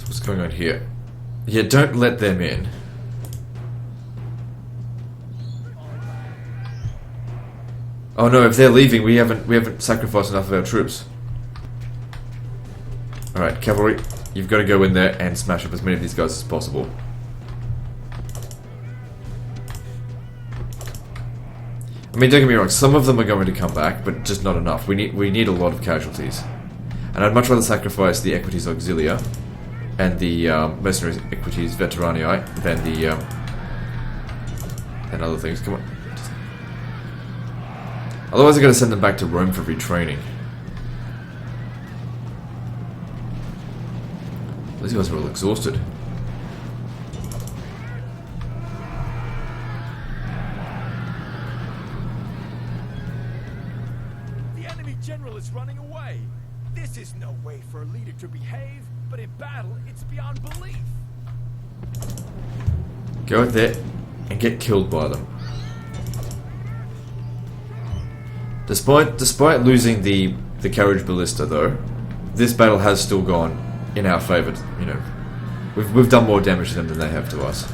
What's going on here? Yeah, don't let them in. Oh no, if they're leaving, we haven't sacrificed enough of our troops. Alright, cavalry, you've got to go in there and smash up as many of these guys as possible. I mean, don't get me wrong, some of them are going to come back, but just not enough. We need a lot of casualties. And I'd much rather sacrifice the Equites Auxilia and the mercenaries Equites Veteranii than the and other things. Come on. Otherwise I gotta send them back to Rome for retraining. These guys are all exhausted. The enemy general is running away. This is no way for a leader to behave, but in battle, it's beyond belief. Go out there and get killed by them. Despite losing the carriage ballista, though, this battle has still gone in our favour. You know, we've done more damage to them than they have to us.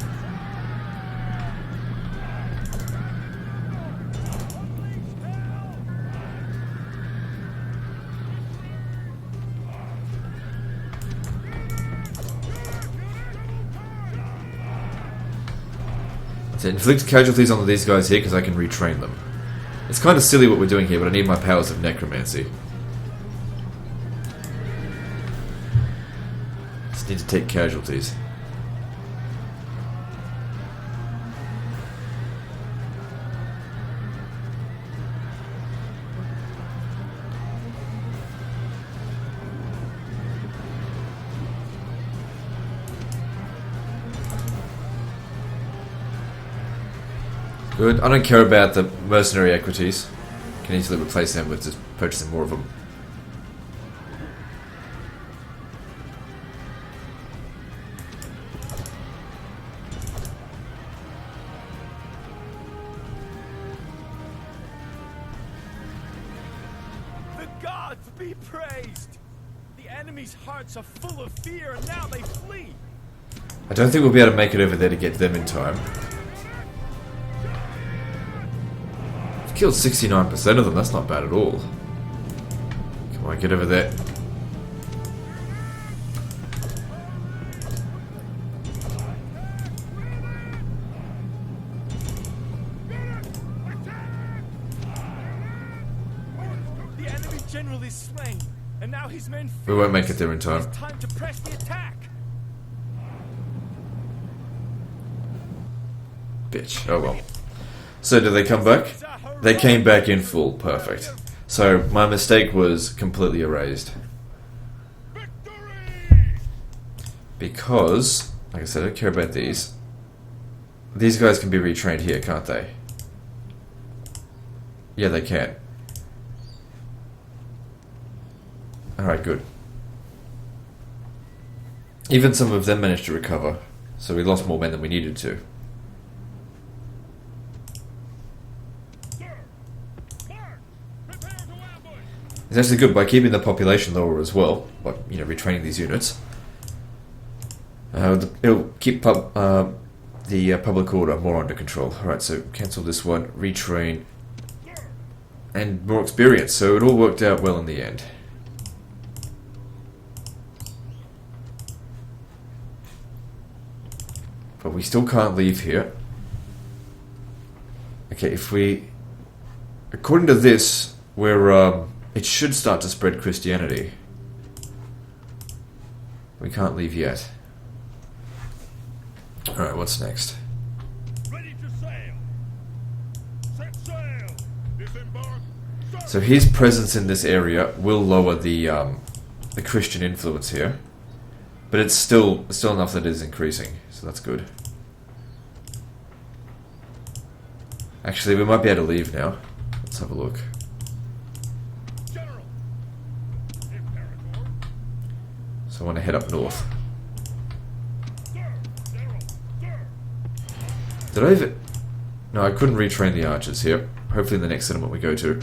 So inflict casualties on these guys here because I can retrain them. It's kind of silly what we're doing here, but I need my powers of necromancy. Just need to take casualties. Good. I don't care about the mercenary equities. Can easily replace them with just purchasing more of them. The gods be praised! The enemy's hearts are full of fear and now they flee! I don't think we'll be able to make it over there to get them in time. We've killed 69% of them, that's not bad at all. Come on, get over there. The enemy general is slain, and now his men We won't make it there in time. It's time to press the attack! Bitch. Oh well. So did they come back? They came back in full. Perfect. So my mistake was completely erased. Because, like I said, I don't care about these. These guys can be retrained here, can't they? Yeah, they can. Alright, good. Even some of them managed to recover. So we lost more men than we needed to. It's actually good by keeping the population lower as well, by, you know, retraining these units. It'll keep the public order more under control. Alright, so cancel this one, retrain, and more experience. So it all worked out well in the end. But we still can't leave here. Okay, if we... According to this, we're... It should start to spread Christianity. We can't leave yet. Alright, what's next? Ready to sail! Set sail! Disembark! So his presence in this area will lower the Christian influence here. But it's still enough that it is increasing, so that's good. Actually, we might be able to leave now. Let's have a look. So I want to head up north. Did I even... No, I couldn't retrain the archers here. Hopefully in the next settlement we go to.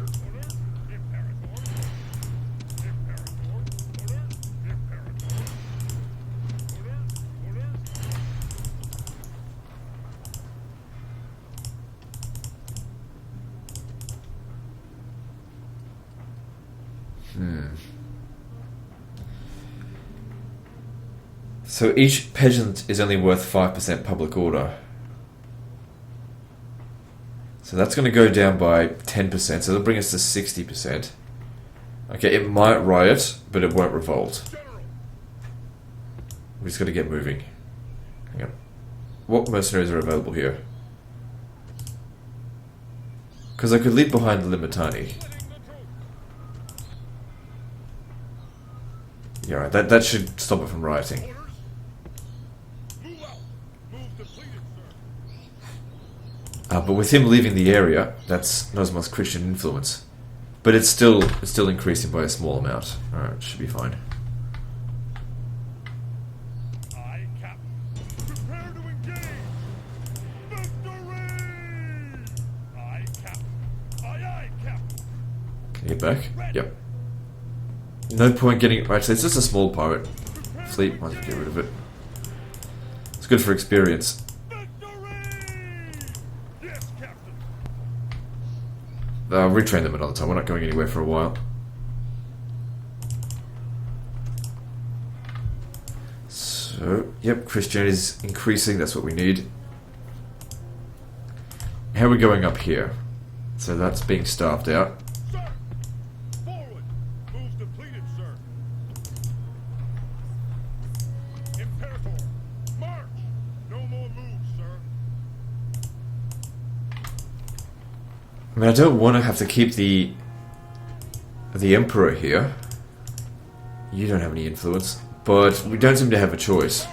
So each peasant is only worth 5% public order. So that's going to go down by 10%, so that'll bring us to 60%. Okay, it might riot, but it won't revolt. We just got to get moving. Hang on. What mercenaries are available here? Because I could leave behind the Limitani. Yeah, right, that should stop it from rioting. But with him leaving the area, that's not as much Christian influence. But it's still increasing by a small amount. Alright, should be fine. Aye, Captain. Prepare to engage! Victory! Aye, Captain. Aye, aye, Captain. Can you get back? Yep. No point getting... Actually, it's just a small pirate fleet. Might as well get rid of it. It's good for experience. Retrain them another time. We're not going anywhere for a while. So, yep, Christianity is increasing. That's what we need. How are we going up here? So that's being starved out. Sir! Forward! Moves depleted, sir. I mean, I don't want to have to keep the Emperor here. You don't have any influence, but we don't seem to have a choice.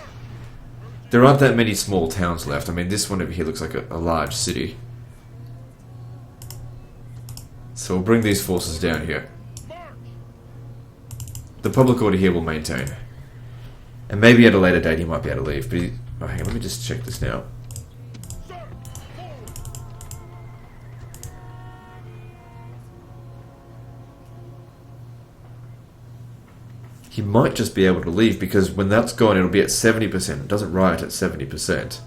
There aren't that many small towns left. I mean, this one over here looks like a large city. So we'll bring these forces down here. The public order here will maintain. And maybe at a later date he might be able to leave. But oh, hang on, let me just check this now. He might just be able to leave, because when that's gone it'll be at 70%. It doesn't riot at 70%.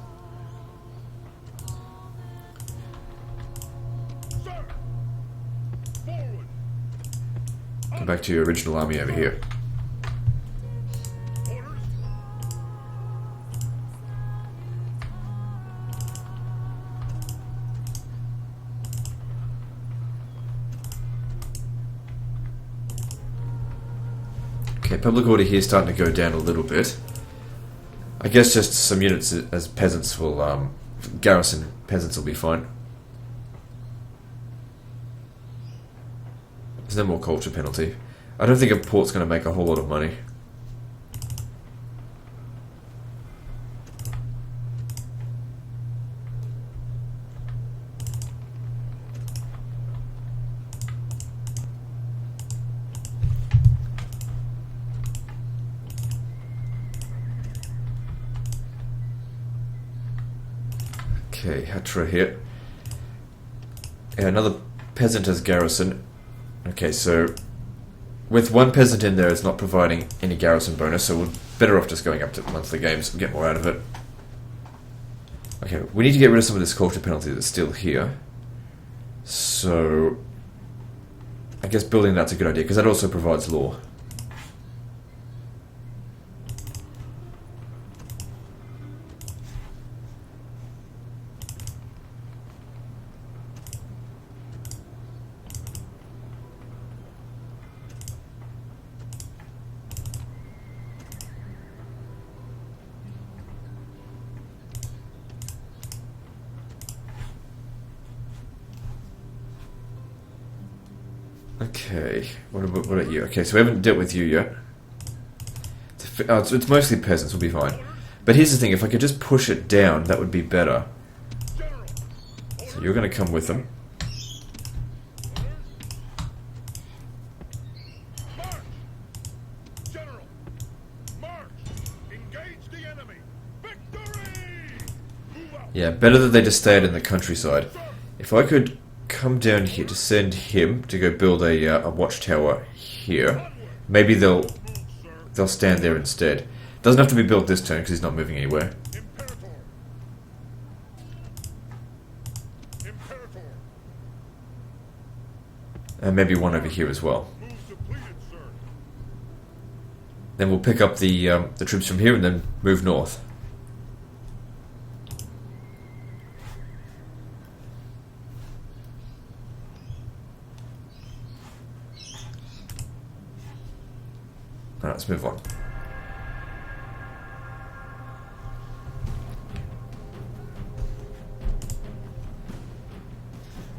Come back to your original army over here. Okay, public order here is starting to go down a little bit. I guess just some units as peasants will, garrison peasants will be fine. There's no more culture penalty. I don't think a port's going to make a whole lot of money. Okay, Hatra here. Yeah, another peasant as garrison. Okay, so with one peasant in there, it's not providing any garrison bonus, so we're better off just going up to monthly games and get more out of it. Okay, we need to get rid of some of this culture penalty that's still here. So I guess building that's a good idea, because that also provides law. Okay, what about you? Okay, so we haven't dealt with you yet. It's mostly peasants, we'll be fine. But here's the thing, if I could just push it down, that would be better. So you're going to come with them. Yeah, better that they just stayed in the countryside. If I could come down here to send him to go build a watchtower here, maybe they'll stand there instead. Doesn't have to be built this turn because he's not moving anywhere. And maybe one over here as well. Then we'll pick up the troops from here and then move north. Alright, let's move on.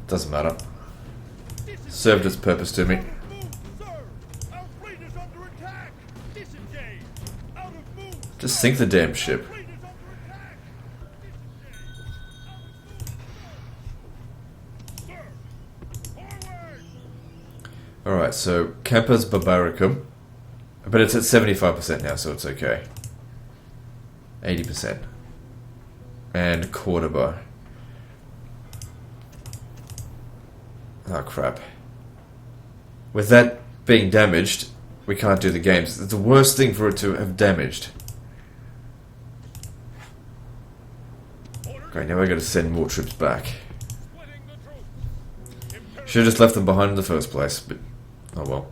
Doesn't matter. Served its purpose to me. Just sink the damn ship. Alright, so Campus Barbaricum. But it's at 75% now, so it's okay. 80%. And Cordoba. Oh crap. With that being damaged, we can't do the games. It's the worst thing for it to have damaged. Great, now we've got to send more troops back. Should have just left them behind in the first place, but oh well.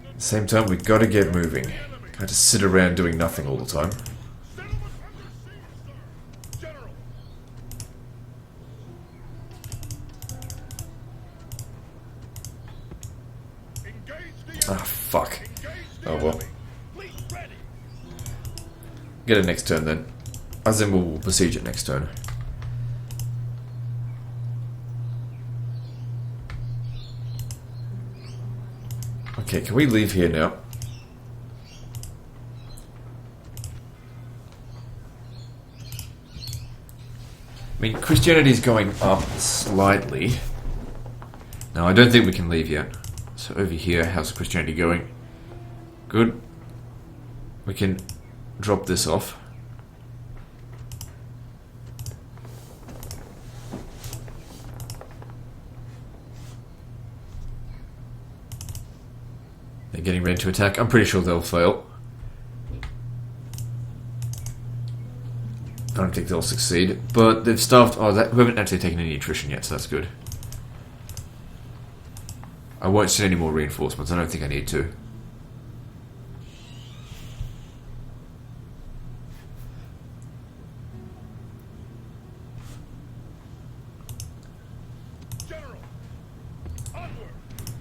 At the same time, we've got to get moving. Can't just sit around doing nothing all the time. Ah, fuck. Oh well. Get it next turn then. As in, we'll besiege it next turn. Okay, can we leave here now? I mean, Christianity's going up slightly. No, I don't think we can leave yet. So over here, how's Christianity going? Good. We can drop this off. They're getting ready to attack. I'm pretty sure they'll fail. I don't think they'll succeed. But they've starved... Oh, we haven't actually taken any attrition yet, so that's good. I won't send any more reinforcements. I don't think I need to. General, onward,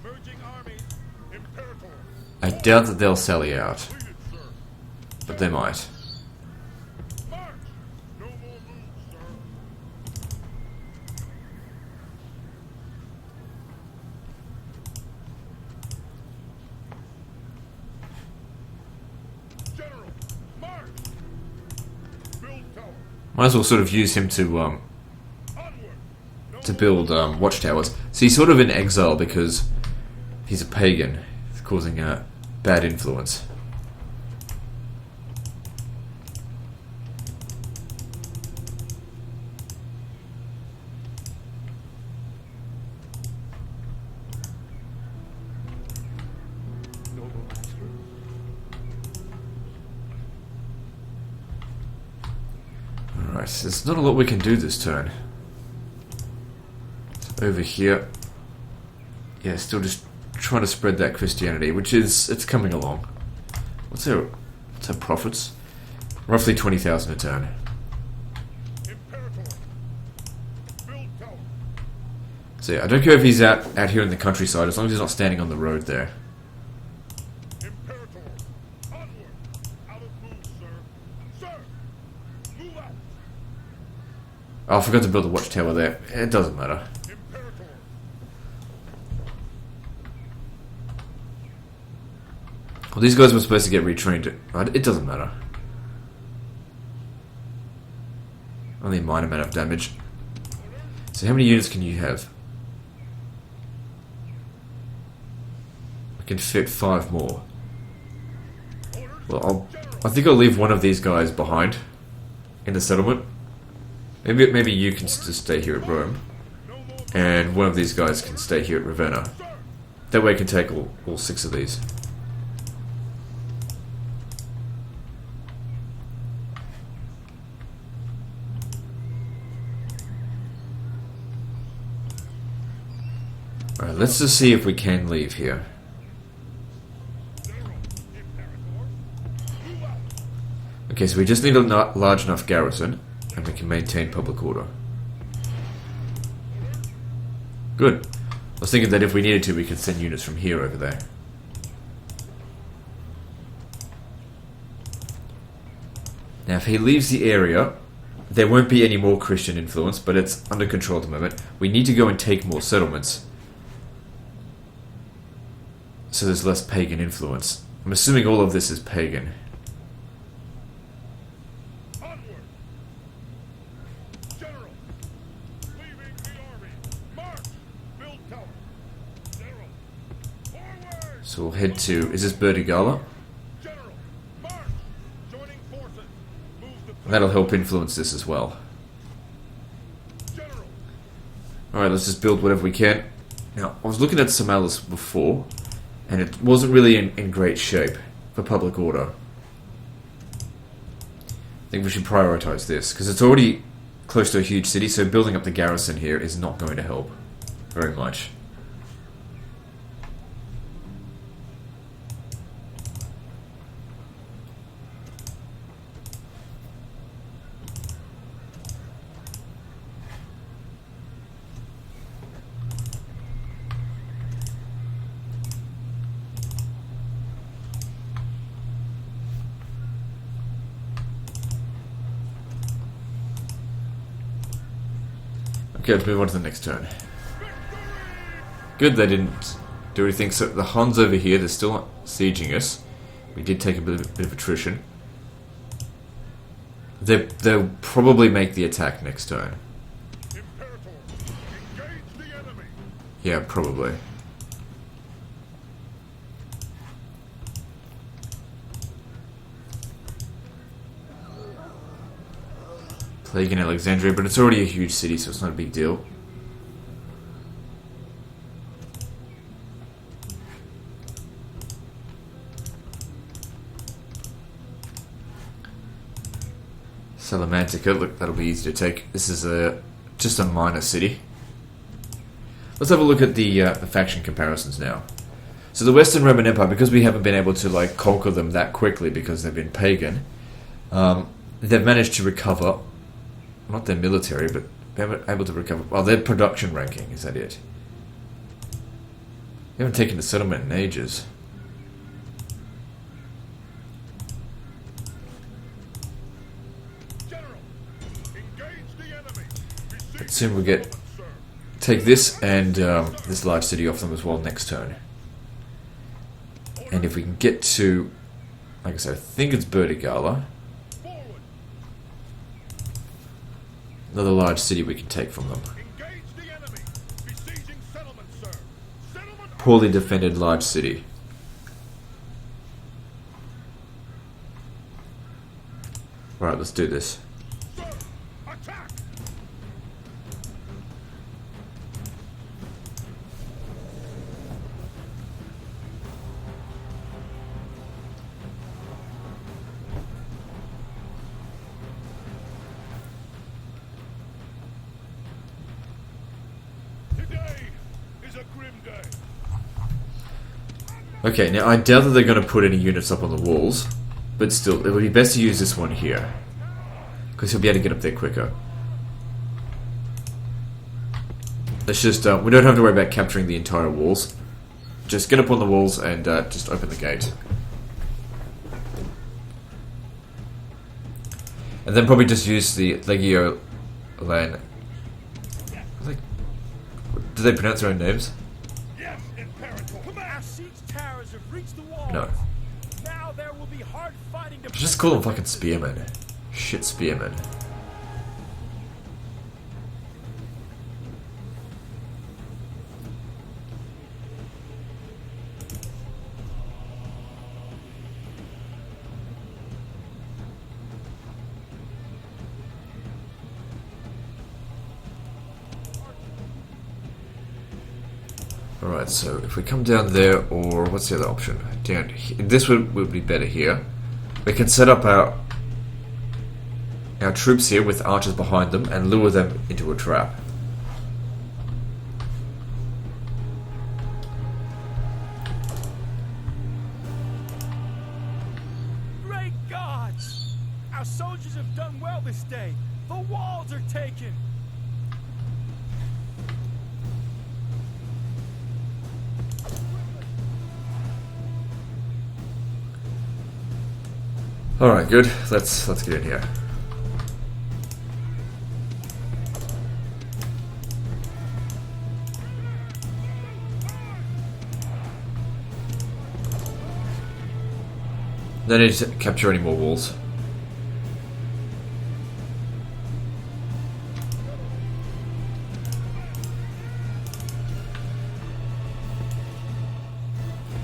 merging armies, Imperator. I doubt that they'll sally out. Completed, sir. But they might. March. No more moves, sir. General, march. Build tower. Might as well sort of use him to Onward. No build watchtowers. So he's sort of in exile because he's a pagan. It's causing a bad influence. noble master. Alright, so there's not a lot we can do this turn. So over here. Yeah, still just trying to spread that Christianity, which is, it's coming along. What's our profits? Roughly 20,000 a turn. Imperator. Build tower. So yeah, I don't care if he's out here in the countryside, as long as he's not standing on the road there. Imperator. Onward. Out of moves, sir. Sir. Move out. Oh, I forgot to build a watchtower there. It doesn't matter. Imperator. Well, these guys were supposed to get retrained. Right? It doesn't matter. Only a minor amount of damage. So how many units can you have? I can fit 5 more. Well, I think I'll leave one of these guys behind in the settlement. Maybe you can just stay here at Rome, and one of these guys can stay here at Ravenna. That way I can take all 6 of these. Alright, let's just see if we can leave here. Okay, so we just need a large enough garrison, and we can maintain public order. Good. I was thinking that if we needed to, we could send units from here over there. Now, if he leaves the area, there won't be any more Christian influence, but it's under control at the moment. We need to go and take more settlements, so there's less pagan influence. I'm assuming all of this is pagan. Onward. General. Leaving the army. March. Build tower. General. Forward. So we'll head to... Is this Burdigala? General. March. Joining forces. Move the That'll help influence this as well. General. Alright, let's just build whatever we can. Now, I was looking at Somalis before, and it wasn't really in great shape for public order. I think we should prioritize this, because it's already close to a huge city, so building up the garrison here is not going to help very much. Okay, let's move on to the next turn. Good, they didn't do anything. So the Huns over here, they're still sieging us. We did take a bit of attrition. They'll probably make the attack next turn. Yeah, probably. Plague in Alexandria, but it's already a huge city, so it's not a big deal. Salamantica, look, that'll be easy to take. This is just a minor city. Let's have a look at the faction comparisons now. So the Western Roman Empire, because we haven't been able to like conquer them that quickly because they've been pagan, they've managed to recover, not their military, but they're able to recover, well, their production ranking, is that it? They haven't taken the settlement in ages. But soon we'll take this and this large city off them as well next turn. And if we can get to, like I said, I think it's Burdigala. Another large city we can take from them. Poorly defended large city. Alright, let's do this. Okay, now I doubt that they're going to put any units up on the walls, but still, it would be best to use this one here, because he'll be able to get up there quicker. Let's just, we don't have to worry about capturing the entire walls. Just get up on the walls and just open the gate. And then probably just use the Legio Lan. Do they pronounce their own names? No. Now there will be hard fighting to Just call them fucking spearmen. Shit spearmen. Alright, so if we come down there, or what's the other option? Down here. This would be better here. We can set up our troops here with archers behind them and lure them into a trap. Great gods! Our soldiers have done well this day. The walls are taken. Alright, good. Let's get in here. Don't need to capture any more walls.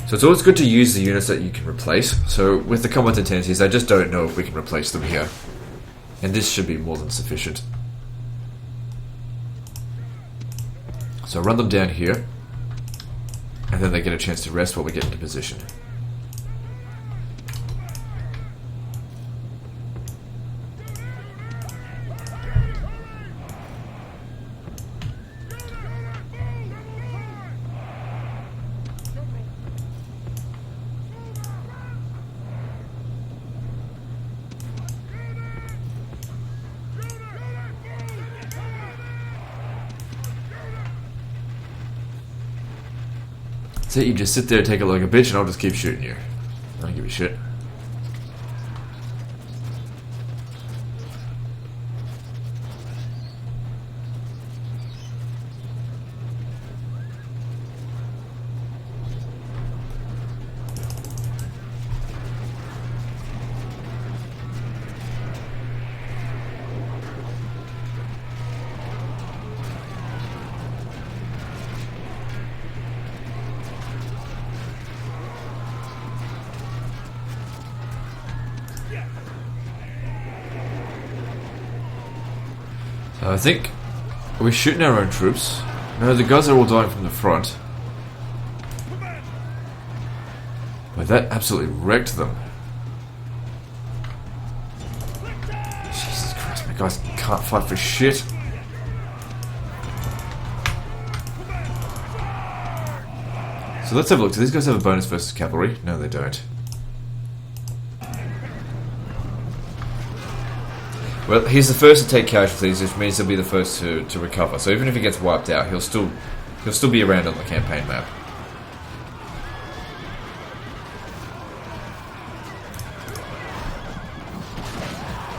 So it's always good to use the units that you can replace. So with the combat intensities, I just don't know if we can replace them here. And this should be more than sufficient. So run them down here. And then they get a chance to rest while we get into position. So you just sit there, take it like a bitch, and I'll just keep shooting you. I don't give a shit. So I think we're shooting our own troops. No, the guys are all dying from the front. But that absolutely wrecked them. Jesus Christ, my guys can't fight for shit. So let's have a look. Do these guys have a bonus versus cavalry? No, they don't. Well, he's the first to take casualties, which means he'll be the first to recover. So even if he gets wiped out, he'll still be around on the campaign map.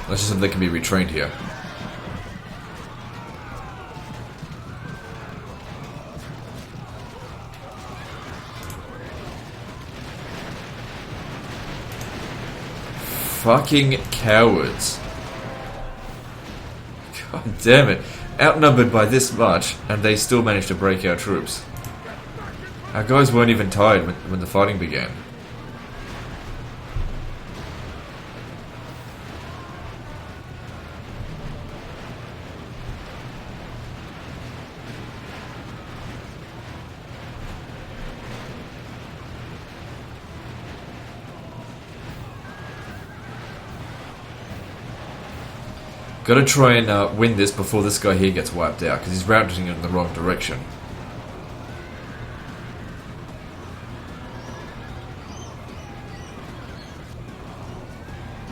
Let's just hope they can be retrained here. Fucking cowards. God damn it. Outnumbered by this much, and they still managed to break our troops. Our guys weren't even tired when the fighting began. Gotta try and win this before this guy here gets wiped out, because he's routing in the wrong direction.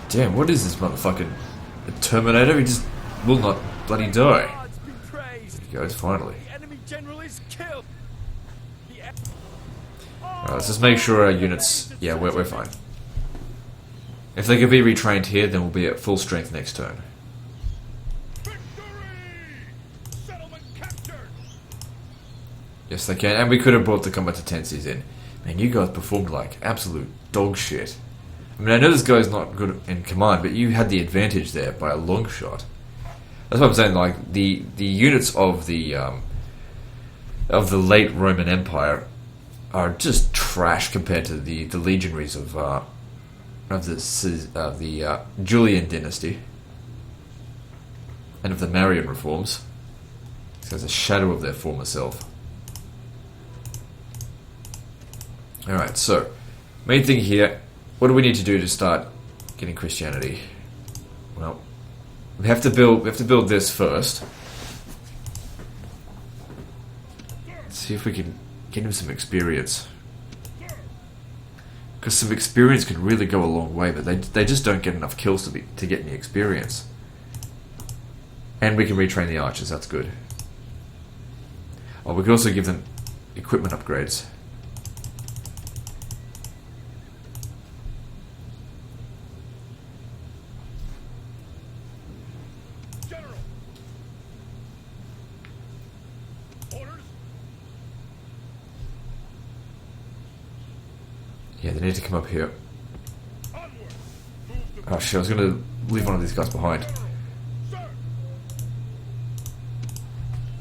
Damn, what is this motherfucking Terminator? He just will not bloody die. There he goes, finally. Alright, let's just make sure our units... Yeah, we're fine. If they could be retrained here, then we'll be at full strength next turn. Yes, they can, and we could have brought the combat tendencies in. Man, you guys performed like absolute dog shit. I mean, I know this guy's not good in command, but you had the advantage there by a long shot. That's what I'm saying. Like the units of the late Roman Empire are just trash compared to the legionaries of the Julian dynasty and of the Marian reforms. There's a shadow of their former self. Alright, so main thing here, what do we need to do to start getting Christianity? Well, we have to build this first. Let's see if we can get him some experience. Because some experience could really go a long way, but they just don't get enough kills to get any experience. And we can retrain the archers, that's good. Oh, we could also give them equipment upgrades. Yeah, they need to come up here. Oh shit, I was gonna leave one of these guys behind.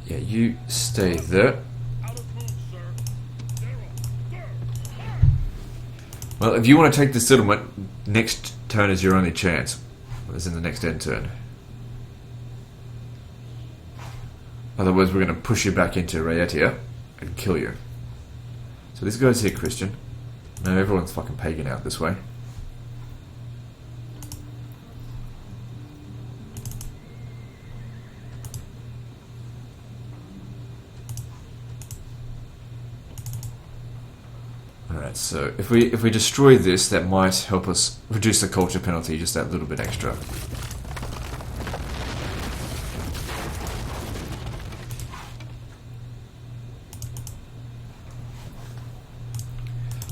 Yeah, you stay there. Well, if you want to take the settlement, next turn is your only chance. As in the next end turn. Otherwise, we're going to push you back into Rhaetia and kill you. So this guy's here, Christian. No, everyone's fucking pagan out this way. Alright, so if we destroy this, that might help us reduce the culture penalty just that little bit extra.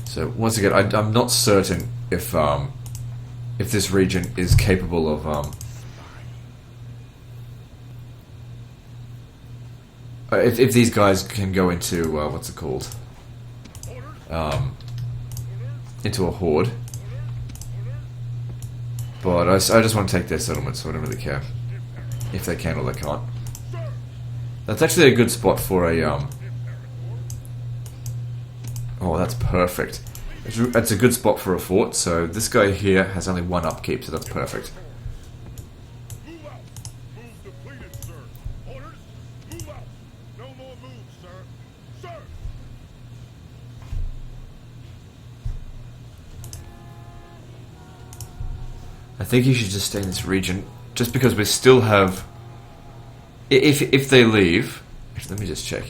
So once again, I'm not certain if this region is capable of if these guys can go into what's it called, into a horde. But I just want to take their settlement, so I don't really care if they can or they can't. That's actually a good spot for a oh, that's perfect. That's a good spot for a fort, so this guy here has only one upkeep, so that's perfect. I think he should just stay in this region, just because we still have... If they leave... Let me just check.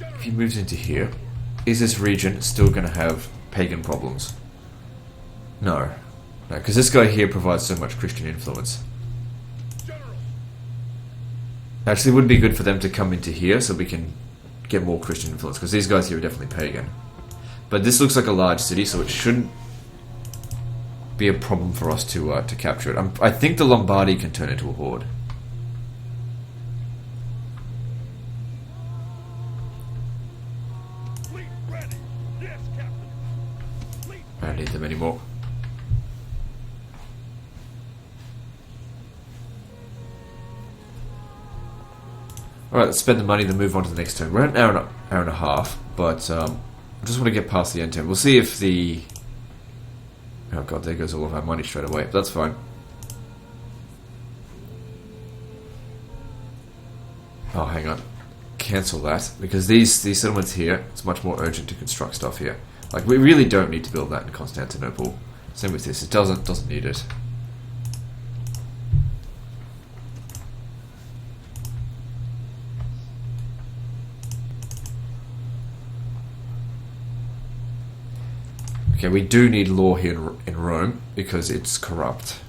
If he moves into here, is this region still going to have pagan problems? No. No, because this guy here provides so much Christian influence. Actually, it would be good for them to come into here so we can get more Christian influence, because these guys here are definitely pagan. But this looks like a large city, so it shouldn't be a problem for us to capture it. I think the Lombardi can turn into a horde. I don't need them anymore. Alright, let's spend the money, then move on to the next turn. We're at an hour and a half, but I just want to get past the end turn. We'll see if the... Oh god, there goes all of our money straight away. But that's fine. Oh, hang on. Cancel that, because these settlements here, it's much more urgent to construct stuff here. Like, we really don't need to build that in Constantinople. Same with this, it doesn't need it. Okay, we do need law here in Rome, because it's corrupt.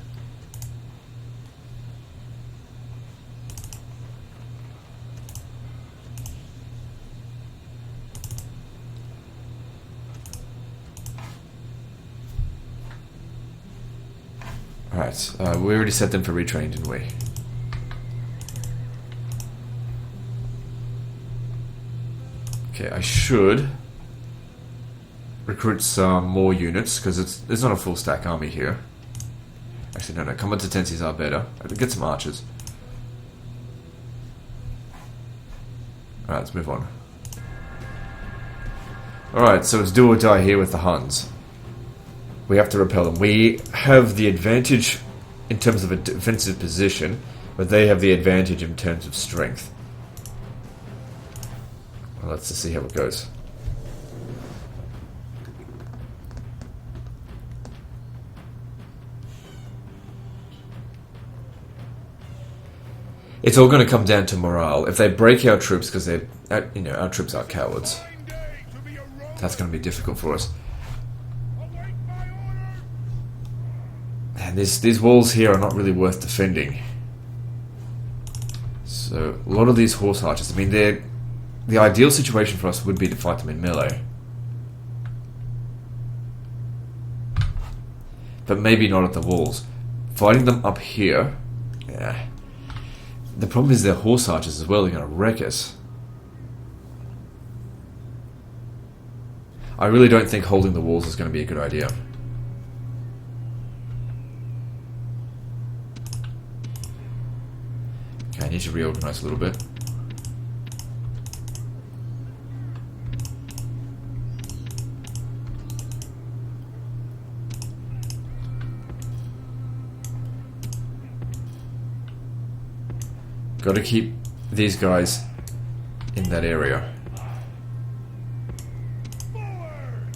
Alright, we already set them for retraining, didn't we? Okay, I should recruit some more units, because it's not a full stack army here. Actually, no, competencies are better. I'll get some archers. Alright, let's move on. Alright, so it's do or die here with the Huns. We have to repel them. We have the advantage in terms of a defensive position, but they have the advantage in terms of strength. Well, let's just see how it goes. It's all going to come down to morale. If they break our troops, because they're, our troops are cowards, that's going to be difficult for us. And these walls here are not really worth defending. So a lot of these horse archers, I mean, the ideal situation for us would be to fight them in melee, but maybe not at the walls. Fighting them up here, yeah. The problem is they're horse archers as well. They're going to wreck us. I really don't think holding the walls is going to be a good idea. Okay, I need to reorganize a little bit. Got to keep these guys in that area.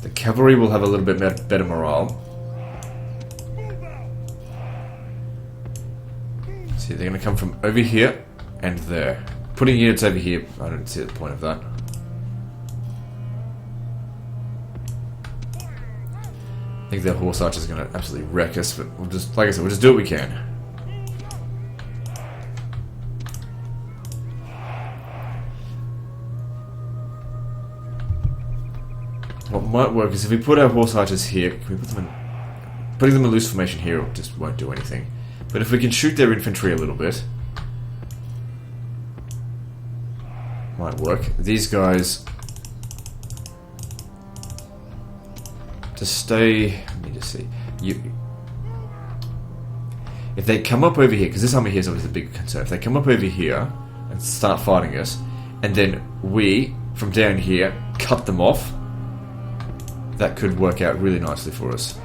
The cavalry will have a little bit better morale. See, they're going to come from over here and there. Putting units over here, I don't see the point of that. I think their horse archers are going to absolutely wreck us, but we'll just, like I said, we'll just do what we can. What might work is if we put our horse archers here, can we put them in... Putting them in loose formation here just won't do anything. But if we can shoot their infantry a little bit, might work. These guys to stay... Let me just see. If they come up over here, because this army here is always a big concern. If they come up over here and start fighting us, and then we, from down here, cut them off, that could work out really nicely for us.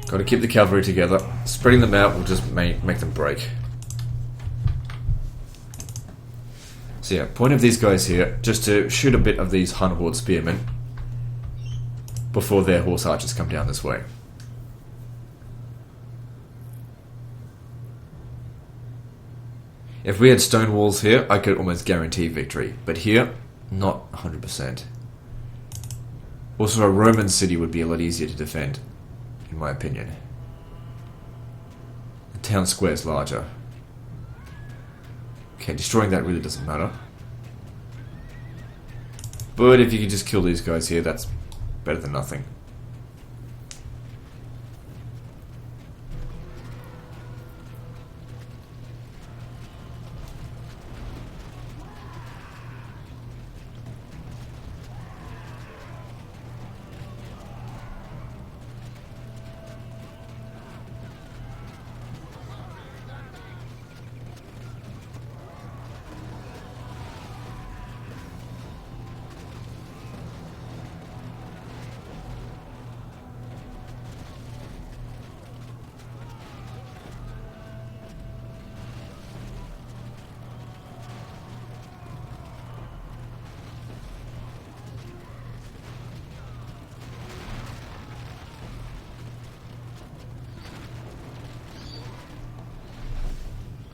Got to keep the cavalry together. Spreading them out will just make them break. So yeah, point of these guys here, just to shoot a bit of these Hun Horde spearmen before their horse archers come down this way. If we had stone walls here, I could almost guarantee victory, but here, not 100%. Also, a Roman city would be a lot easier to defend, in my opinion. The town square is larger. Okay, destroying that really doesn't matter. But if you can just kill these guys here, that's better than nothing.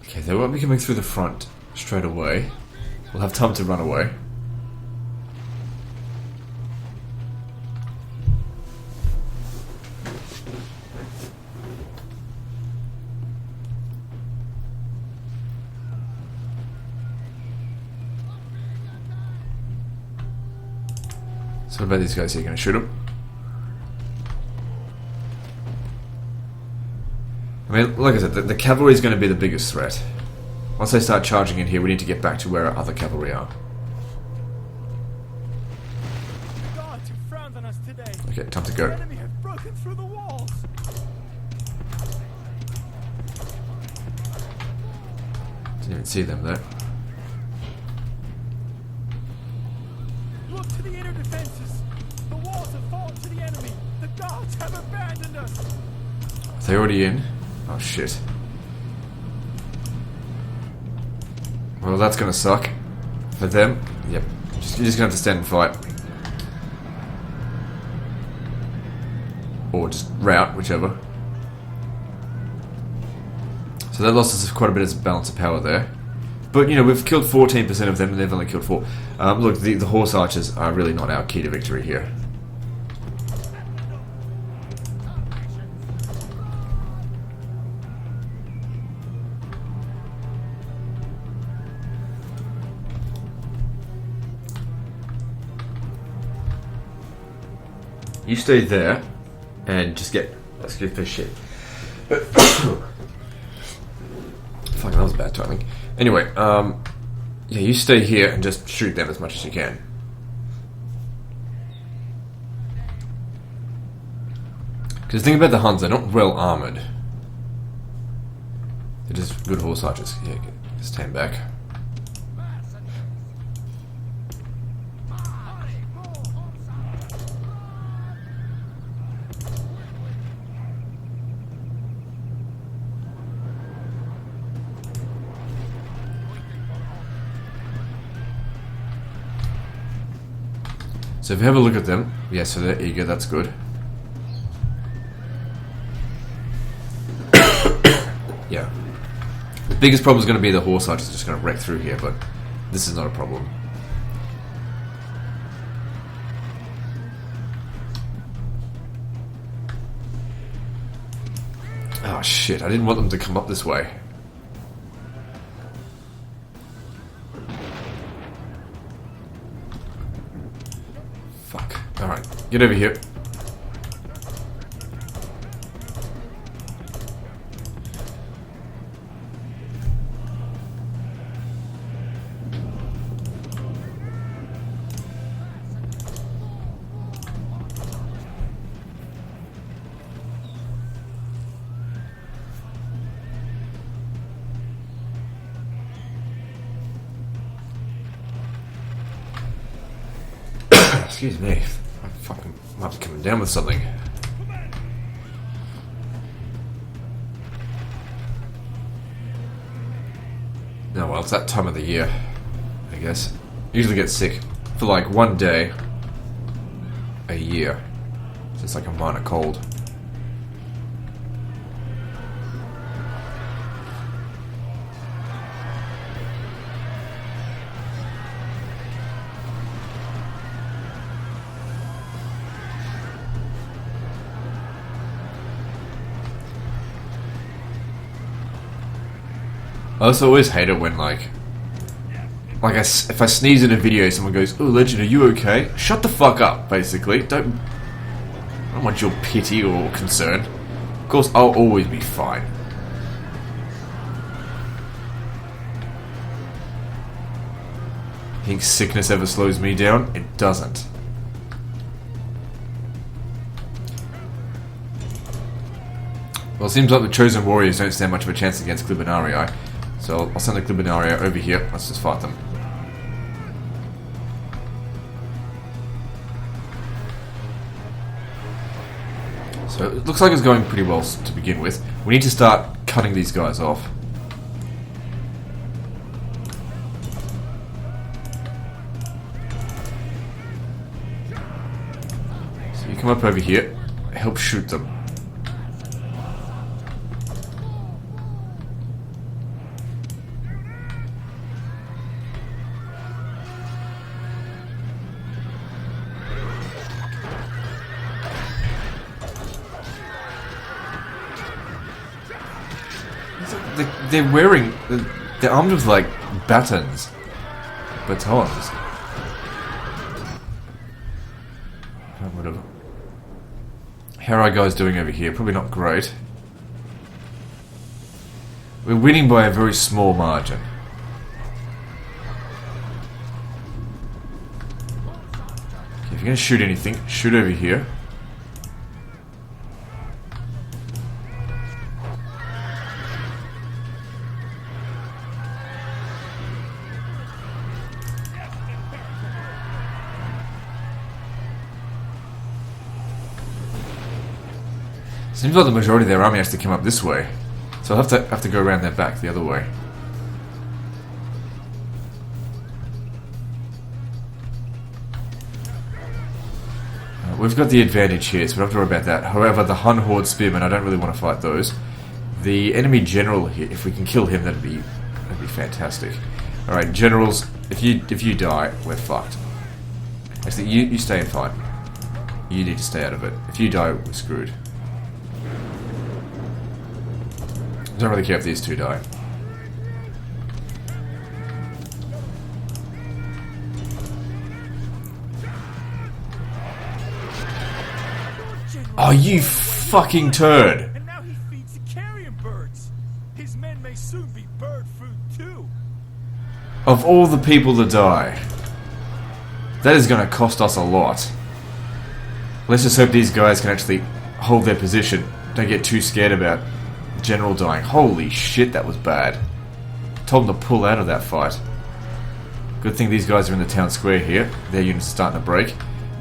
Okay, they won't be coming through the front straight away. We'll have time to run away. So what about these guys here? Gonna shoot them? I mean, like I said, the cavalry is going to be the biggest threat. Once they start charging in here, we need to get back to where our other cavalry are. The gods have frowned on us today. Okay, time to go. The enemy have broken through the walls. Didn't even see them there. Look to the inner defenses. The walls have fallen to the enemy. The gods have abandoned us. Are they already in? Oh shit. Well, that's gonna suck. For them? Yep. You're just gonna have to stand and fight. Or just rout, whichever. So that lost us quite a bit of balance of power there. But, you know, we've killed 14% of them and they've only killed 4. Look, the horse archers are really not our key to victory here. You stay there and just get... Let's get this shit. Fucking, that was bad timing. Anyway, yeah, you stay here and just shoot them as much as you can. Because the thing about the Huns, they're not well armoured. They're just good horse archers. Yeah, stand back. So if you have a look at them, yeah, so they're eager, that's good. Yeah. The biggest problem is going to be the horse archers just going to wreck through here, but this is not a problem. Oh shit, I didn't want them to come up this way. Fuck. Alright, get over here. Excuse me. I fucking might be coming down with something. Oh well, it's that time of the year, I guess. Usually get sick for like one day a year. It's just like a minor cold. I also always hate it when if I sneeze in a video, someone goes, "Oh, Legend, are you okay?" Shut the fuck up, basically. I don't want your pity or concern. Of course, I'll always be fine. Think sickness ever slows me down? It doesn't. Well, it seems like the Chosen Warriors don't stand much of a chance against Clibanarii. So I'll send the Clibanarii over here. Let's just fight them. So it looks like it's going pretty well to begin with. We need to start cutting these guys off. So you come up over here, help shoot them. They're wearing... They're armed with, like, batons. Batons. Whatever. How are our guys doing over here? Probably not great. We're winning by a very small margin. Okay, if you're gonna shoot anything, shoot over here. Seems like the majority of their army has to come up this way, so I'll have to go around their back the other way. We've got the advantage here, so we don't have to worry about that. However, the Hun Horde Spearmen, I don't really want to fight those. The enemy general here, if we can kill him, that'd be fantastic. All right, generals, if you die, we're fucked. Actually, you stay and fight. You need to stay out of it. If you die, we're screwed. Don't really care if these two die. Oh, you fucking turd! And now he feeds the carrion birds. His men may soon be bird food too. Of all the people to die, that is going to cost us a lot. Let's just hope these guys can actually hold their position. Don't get too scared about General dying. Holy shit, that was bad. Told them to pull out of that fight. Good thing these guys are in the town square here. Their units are starting to break.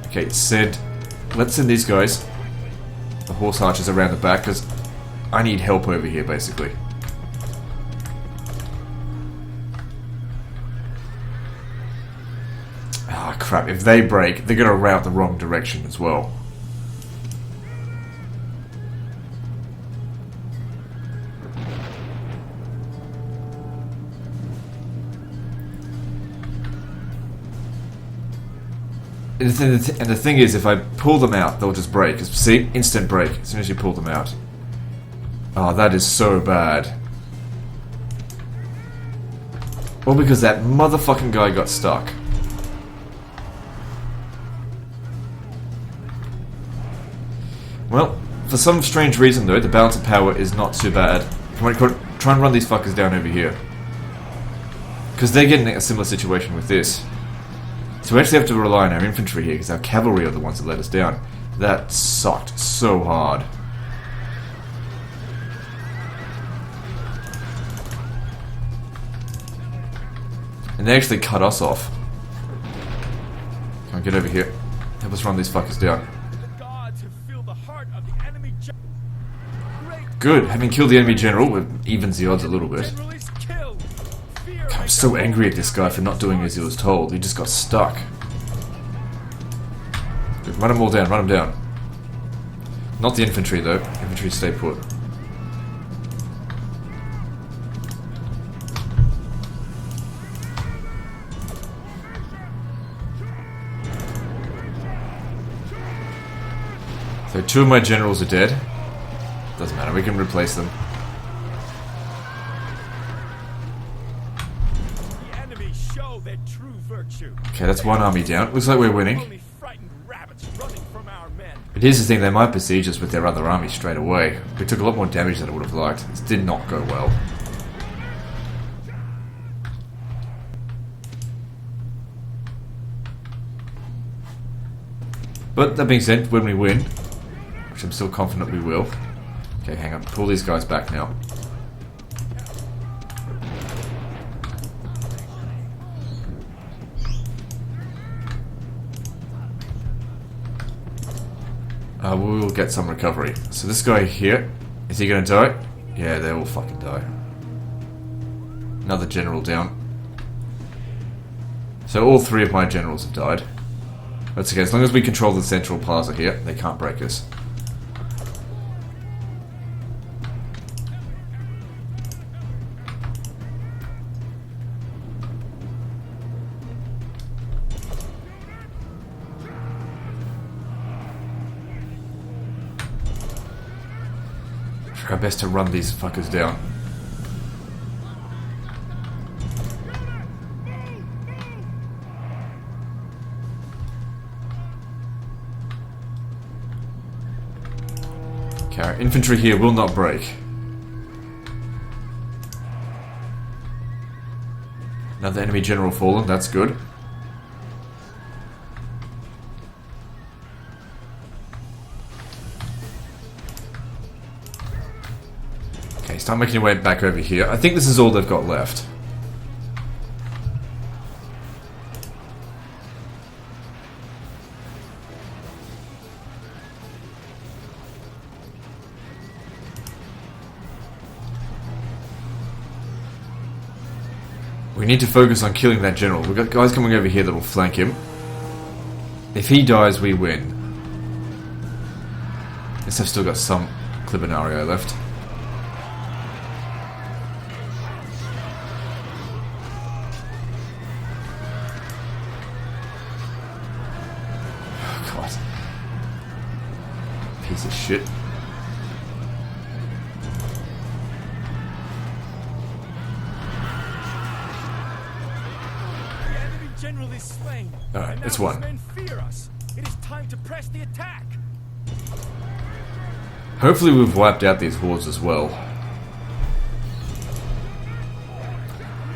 Okay, let's send these guys, the horse archers, around the back, because I need help over here, basically. Ah, crap. If they break, they're going to route the wrong direction as well. And the thing is, if I pull them out, they'll just break. See? Instant break as soon as you pull them out. Oh, that is so bad. Well, because that motherfucking guy got stuck. Well, for some strange reason though, the balance of power is not too bad. Try and run these fuckers down over here. Because they're getting a similar situation with this. So we actually have to rely on our infantry here, because our cavalry are the ones that let us down. That sucked so hard. And they actually cut us off. Come on, get over here. Help us run these fuckers down. The gods have filled the heart of the enemy. Good, having killed the enemy general, it evens the odds a little bit. I'm so angry at this guy for not doing as he was told. He just got stuck. Run them all down, run them down. Not the infantry though. Infantry stay put. So 2 of my generals are dead. Doesn't matter, we can replace them. The enemy show their true virtue. Okay, that's 1 army down. Looks like we're winning. Only frightened rabbits running from our men. But here's the thing, they might besiege us with their other army straight away. We took a lot more damage than I would have liked. This did not go well. But that being said, when we win, which I'm still confident we will. Okay, hang on. Pull these guys back now. We will get some recovery. So this guy here, is he going to die? Yeah, they will fucking die. Another general down. So all 3 of my generals have died. That's okay, as long as we control the central plaza here, they can't break us. Try our best to run these fuckers down. Okay, our infantry here will not break. Another enemy general fallen, that's good. Okay, start making your way back over here. I think this is all they've got left. We need to focus on killing that general. We've got guys coming over here that will flank him. If he dies, we win. Guess I've still got some Clibanario left. Oh, God. Piece of shit. General is slain. Alright, it's his won. Men fear us. It is time to press the attack. Hopefully we've wiped out these hordes as well.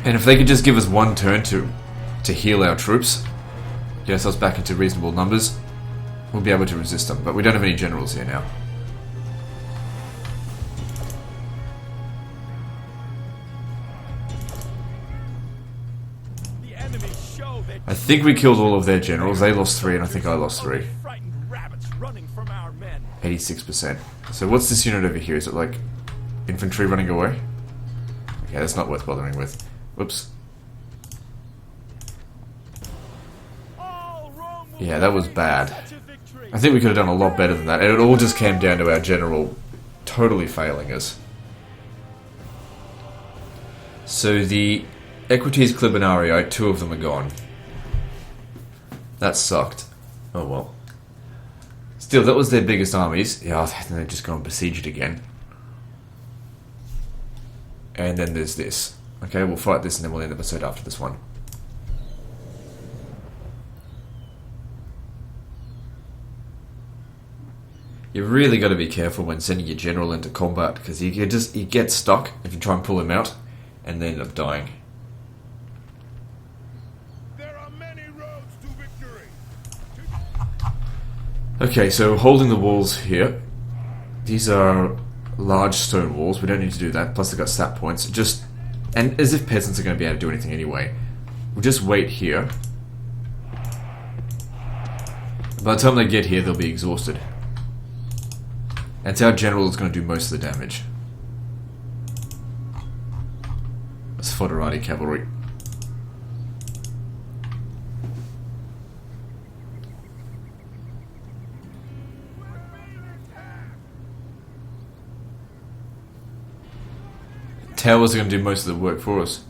And if they could just give us 1 turn to heal our troops, get ourselves back into reasonable numbers, we'll be able to resist them. But we don't have any generals here now. I think we killed all of their generals. They lost 3 and I think I lost 3. 86%. So what's this unit over here? Is it like infantry running away? Okay, that's not worth bothering with. Whoops. Yeah, that was bad. I think we could have done a lot better than that. And it all just came down to our general totally failing us. So the Equities Clibanario, 2 of them are gone. That sucked. Oh well. Still, that was their biggest armies. Yeah, they've just gone besieged again. And then there's this. Okay, we'll fight this and then we'll end the episode after this one. You really got to be careful when sending your general into combat because you get stuck if you try and pull him out and they end up dying. Okay, so holding the walls here. These are large stone walls. We don't need to do that. Plus they've got stat points. And as if peasants are going to be able to do anything anyway. We'll just wait here. By the time they get here, they'll be exhausted. And it's our general that's going to do most of the damage. That's Foderati cavalry. towers are going to do most of the work for us.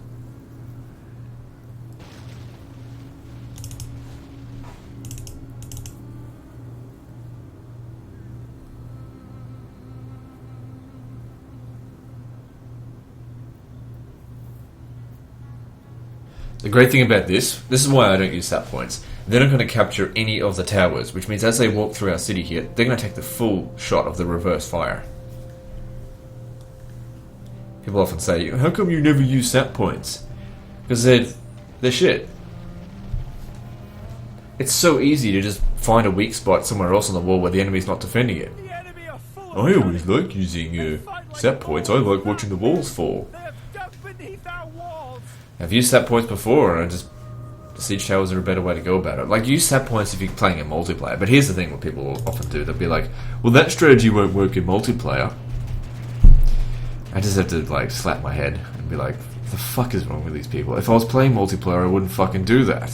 The great thing about this is why I don't use stat points. They're not going to capture any of the towers, which means as they walk through our city here, they're going to take the full shot of the reverse fire. People often say, how come you never use stat points? Because they're shit. It's so easy to just find a weak spot somewhere else on the wall where the enemy's not defending it. The enemy are full of I always cunning. like using stat points. I like watching the walls fall. They have dug beneath our walls. I've used stat points before, and siege towers are a better way to go about it. Like, use stat points if you're playing in multiplayer, but here's the thing what people will often do. They'll be like, well, that strategy won't work in multiplayer. I just have to, like, slap my head and be like, what the fuck is wrong with these people? If I was playing multiplayer, I wouldn't fucking do that.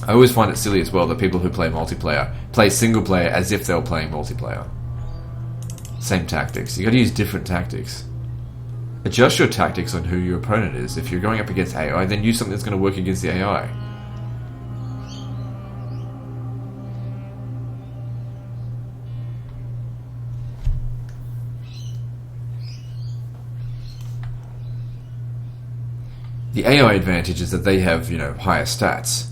I always find it silly as well that people who play multiplayer play single player as if they were playing multiplayer. Same tactics. You gotta use different tactics. Adjust your tactics on who your opponent is. If you're going up against AI, then use something that's going to work against the AI. The AI advantage is that they have, higher stats,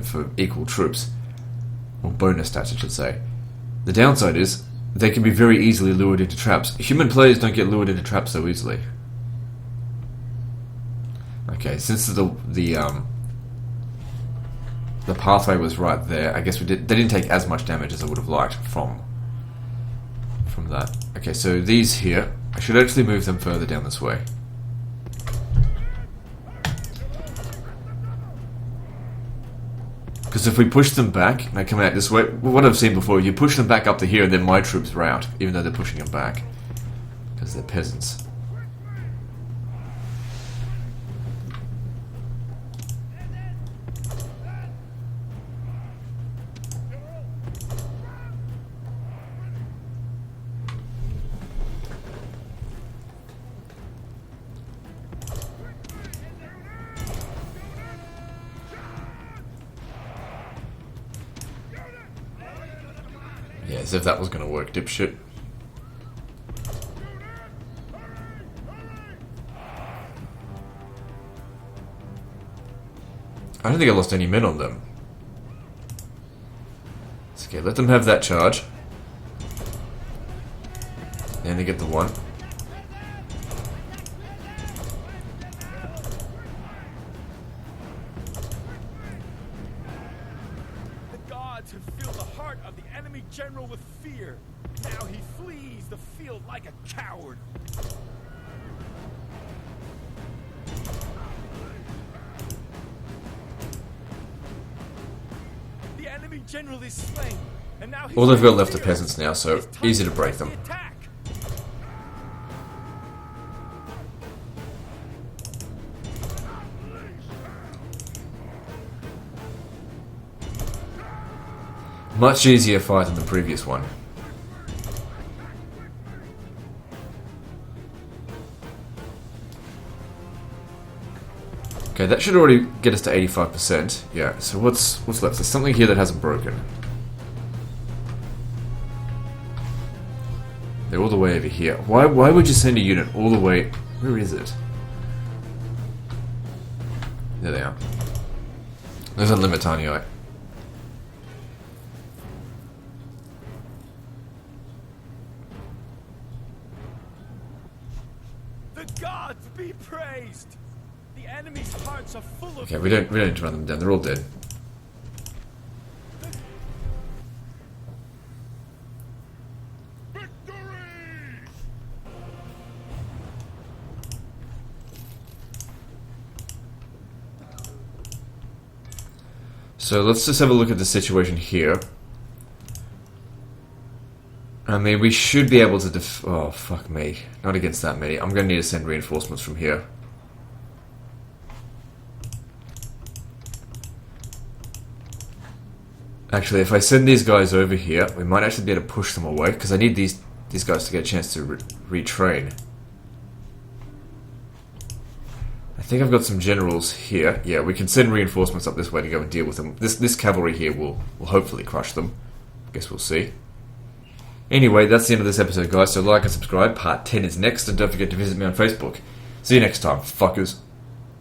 for equal troops. Or bonus stats, I should say. The downside is they can be very easily lured into traps. Human players don't get lured into traps so easily. Okay, since the pathway was right there, I guess they didn't take as much damage as I would have liked from that. Okay, so these here, I should actually move them further down this way. Because if we push them back, and they come out this way, what I've seen before, you push them back up to here and then my troops are out, even though they're pushing them back. Because they're peasants. Yeah, as if that was going to work, dipshit. I don't think I lost any men on them. It's okay, let them have that charge. Then they get the one. The gods have filled the heart of the enemy general with fear. Now he flees the field like a coward. The enemy general is slain, and now All they've got left are peasants now, so easy to break them. Attack. Much easier fight than the previous one. Okay, that should already get us to 85%. Yeah, so what's left? There's something here that hasn't broken. They're all the way over here. Why would you send a unit all the way... Where is it? There they are. There's a Limitani. The gods be praised. The enemy's hearts are full of. Okay, we don't need to run them down. They're all dead. So let's just have a look at the situation here. I mean, we should be able to oh, fuck me. Not against that many. I'm going to need to send reinforcements from here. Actually, if I send these guys over here, we might actually be able to push them away, because I need these guys to get a chance to retrain. think I've got some generals here. Yeah, we can send reinforcements up this way to go and deal with them. This cavalry here will hopefully crush them. I guess we'll see. Anyway, that's the end of this episode, guys. So like and subscribe. Part 10 is next, and don't forget to visit me on Facebook. See you next time, fuckers.